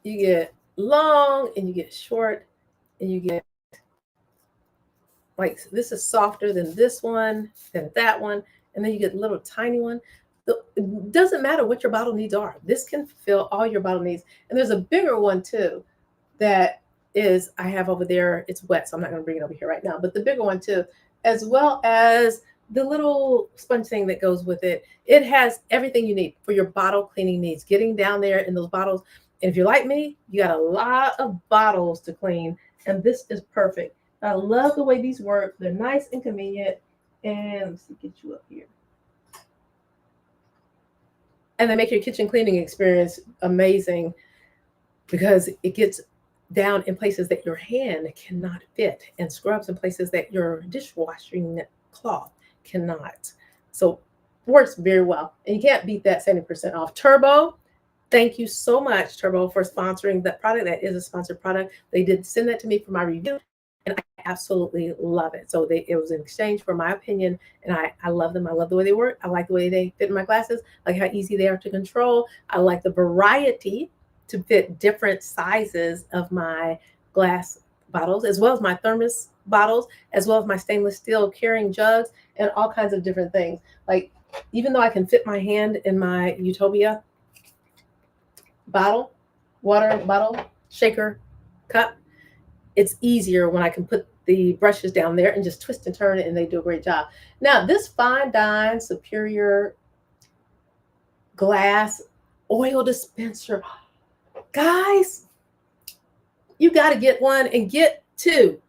You get long and you get short and you get Like this is softer than this one, than that one. And then you get a little tiny one. It doesn't matter what your bottle needs are. This can fulfill all your bottle needs. And there's a bigger one too that is, I have over there. It's wet, so I'm not going to bring it over here right now. But the bigger one too, as well as the little sponge thing that goes with it. It has everything you need for your bottle cleaning needs, getting down there in those bottles. And if you're like me, you got a lot of bottles to clean, and this is perfect. I love the way these work. They're nice and convenient. And let's see, get you up here. And they make your kitchen cleaning experience amazing because it gets down in places that your hand cannot fit and scrubs in places that your dishwashing cloth cannot. So works very well. And you can't beat that 70% off. Turbo, thank you so much, Turbo, for sponsoring that product. That is a sponsored product. They did send that to me for my review, and I absolutely love it. So it was in exchange for my opinion, and I love them. I love the way they work. I like the way they fit in my glasses, like how easy they are to control. I like the variety to fit different sizes of my glass bottles, as well as my thermos bottles, as well as my stainless steel carrying jugs, and all kinds of different things. Like, even though I can fit my hand in my Utopia bottle, water bottle, shaker, cup, it's easier when I can put the brushes down there and just twist and turn it, and they do a great job. Now, this Fine Dine Superior glass oil dispenser, guys, you got to get one and get two.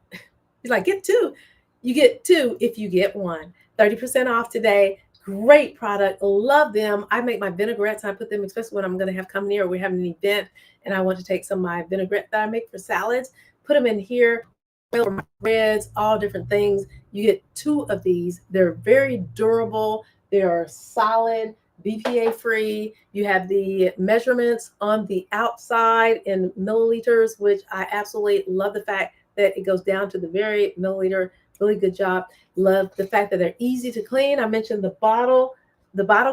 He's like, get two. You get two if you get one. 30% off today. Great product. Love them. I make my vinaigrettes and I put them, especially when I'm going to have company or we're having an event and I want to take some of my vinaigrette that I make for salads, put them in here, for my breads, all different things. You get two of these. They're very durable. They are solid, BPA free. You have the measurements on the outside in milliliters, which I absolutely love the fact that it goes down to the very milliliter. Really good job. Love the fact that they're easy to clean. I mentioned the bottle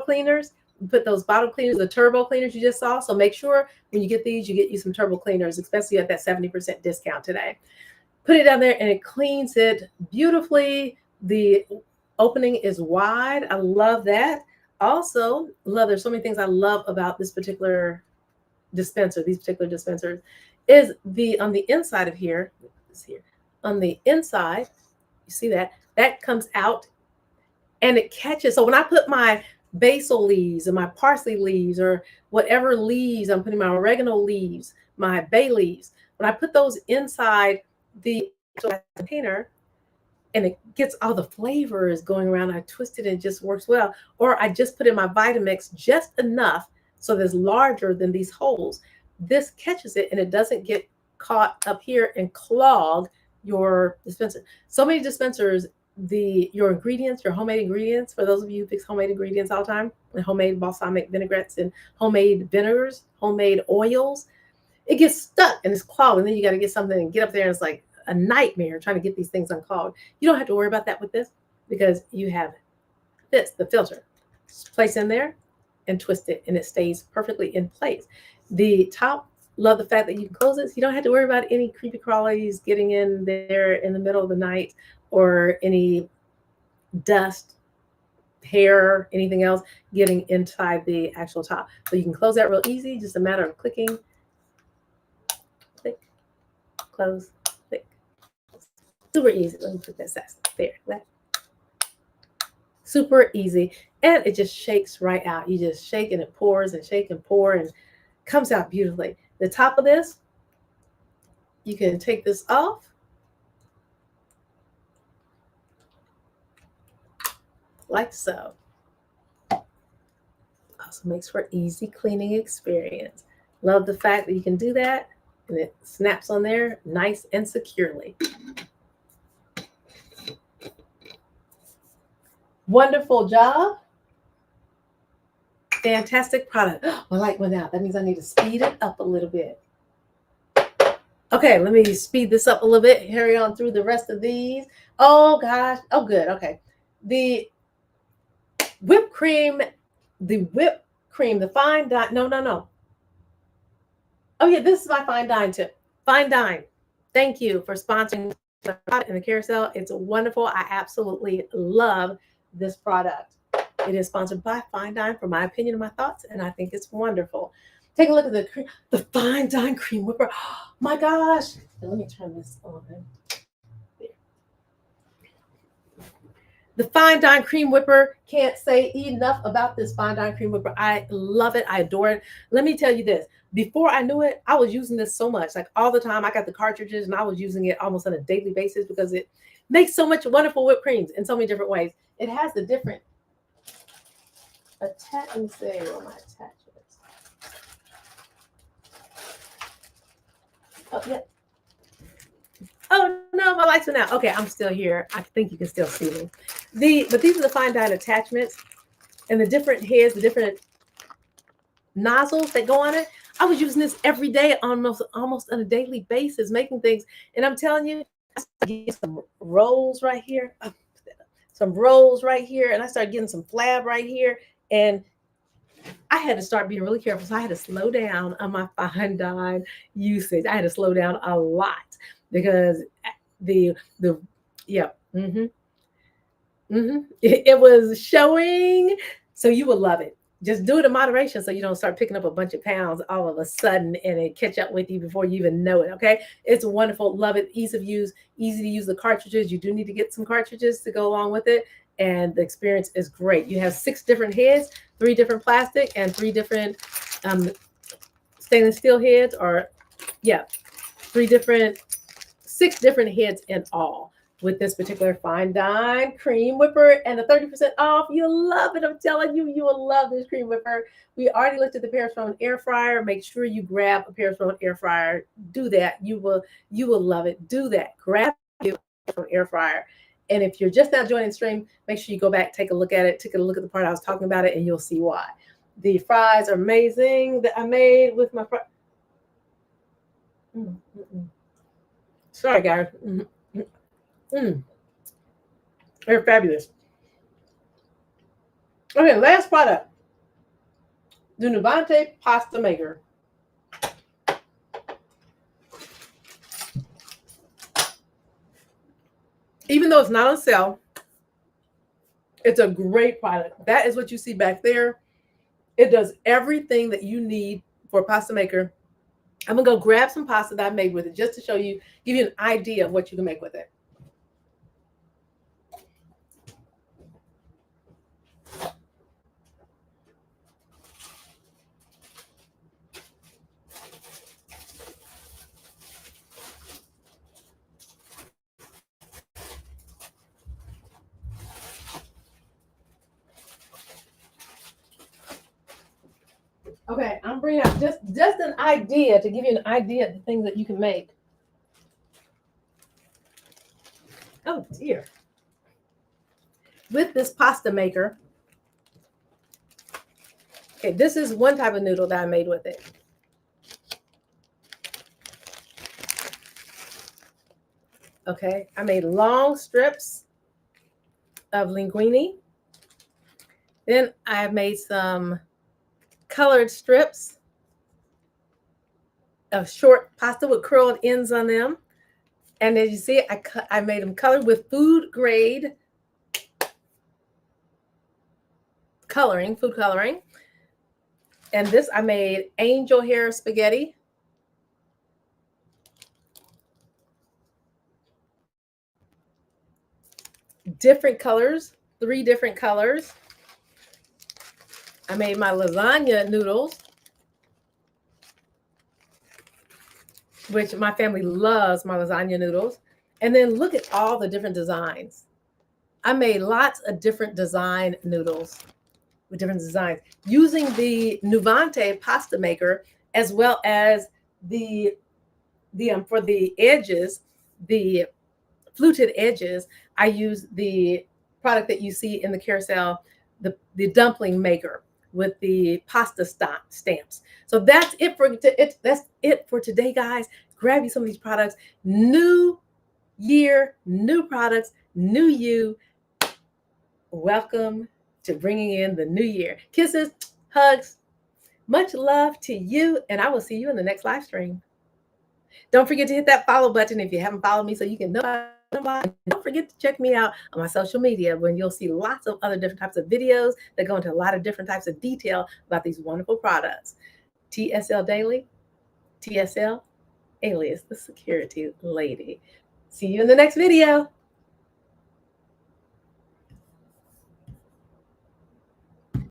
cleaners. You put those bottle cleaners, the turbo cleaners you just saw. So make sure when you get these, you get you some turbo cleaners, especially at that 70% discount today. Put it down there and it cleans it beautifully. The opening is wide. I love that. Also, there's so many things I love about this particular dispenser, these particular dispensers, is on the inside of here, on the inside, you see that comes out and it catches. So when I put my basil leaves and my parsley leaves or whatever leaves, I'm putting my oregano leaves, my bay leaves, when I put those inside the container and it gets all the flavors going around, I twist it and it just works well. Or I just put in my Vitamix just enough so there's larger than these holes. This catches it and it doesn't get caught up here and clog your dispenser. So many dispensers, your ingredients, your homemade ingredients, for those of you who fix homemade ingredients all the time, and homemade balsamic vinaigrettes and homemade vinegars, homemade oils, it gets stuck and it's clogged. And then you got to get something and get up there and it's like a nightmare trying to get these things unclogged. You don't have to worry about that with this because you have this, the filter. Just place in there and twist it and it stays perfectly in place. The top, love the fact that you can close it. So you don't have to worry about any creepy crawlies getting in there in the middle of the night or any dust, hair, anything else getting inside the actual top. So you can close that real easy, just a matter of clicking, click, close, click. Super easy. Let me put that there. Super easy. And it just shakes right out. You just shake and it pours and shake and pour and comes out beautifully. The top of this, you can take this off. Like so. Also makes for easy cleaning experience. Love the fact that you can do that and it snaps on there nice and securely. Wonderful job. Fantastic product. My light went out. That means I need to speed it up a little bit. Okay, let me speed this up a little bit. Carry on through the rest of these. Oh, gosh. Oh, good. Okay. The whipped cream, the Fine Dine. No. Oh, yeah, this is my Fine Dine tip. Fine Dine. Thank you for sponsoring in the carousel. It's wonderful. I absolutely love this product. It is sponsored by Fine Dine for my opinion and my thoughts, and I think it's wonderful. Take a look at the Fine Dine Cream Whipper. Oh, my gosh. Let me turn this on. The Fine Dine Cream Whipper, can't say enough about this Fine Dine Cream Whipper. I love it. I adore it. Let me tell you this. Before I knew it, I was using this so much, like all the time. I got the cartridges and I was using it almost on a daily basis because it makes so much wonderful whipped creams in so many different ways. It has the different let me say where my attachments. Oh, yeah. Oh no, my lights are out. Okay, I'm still here. I think you can still see me. But these are the Fine Dine attachments and the different heads, the different nozzles that go on it. I was using this every day, almost on a daily basis, making things. And I'm telling you, I get some rolls right here, some rolls right here, and I started getting some flab right here. And I had to start being really careful. So I had to slow down on my Fine Dine usage. I had to slow down a lot because yeah, it was showing. So you will love it. Just do it in moderation so you don't start picking up a bunch of pounds all of a sudden and it catch up with you before you even know it. Okay. It's wonderful. Love it. Ease of use, easy to use the cartridges. You do need to get some cartridges to go along with it. And the experience is great. You have 6 different heads, 3 different plastic and 3 different stainless steel heads, or 6 different heads in all with this particular Fine Dine Cream Whipper and the 30% off. You'll love it. I'm telling you, you will love this Cream Whipper. We already looked at the Paris Phone air fryer. Make sure you grab a Paris Phone air fryer. Do that. You will love it. Do that. Grab a air fryer. And if you're just now joining the stream, make sure you go back, take a look at it, take a look at the part I was talking about it, and you'll see why. The fries are amazing that I made with my fries. Sorry, guys. They're fabulous. Okay, last product. The Nuvante Pasta Maker. Even though it's not on sale, it's a great product. That is what you see back there. It does everything that you need for a pasta maker. I'm gonna go grab some pasta that I made with it just to show you, give you an idea of what you can make with it. Okay, I'm bringing out just an idea to give you an idea of the things that you can make. Oh dear. With this pasta maker. Okay, this is one type of noodle that I made with it. Okay, I made long strips of linguine. Then I made some colored strips of short pasta with curled ends on them. And as you see, I made them colored with food grade coloring, food coloring. And this I made angel hair spaghetti. Different colors, 3 different colors. I made my lasagna noodles, which my family loves my lasagna noodles. And then look at all the different designs. I made lots of different design noodles with different designs using the Nuvante pasta maker, as well as the for the edges, the fluted edges, I use the product that you see in the carousel, the dumpling maker with the pasta stamps. So that's it for today, guys. Grab you some of these products. New year, new products, new you. Welcome to bringing in the new year. Kisses, hugs, much love to you, and I will see you in the next live stream. Don't forget to hit that follow button if you haven't followed me so you can know. Don't forget to check me out on my social media when you'll see lots of other different types of videos that go into a lot of different types of detail about these wonderful products. TSL Daily, TSL alias the Security Lady. See you in the next video.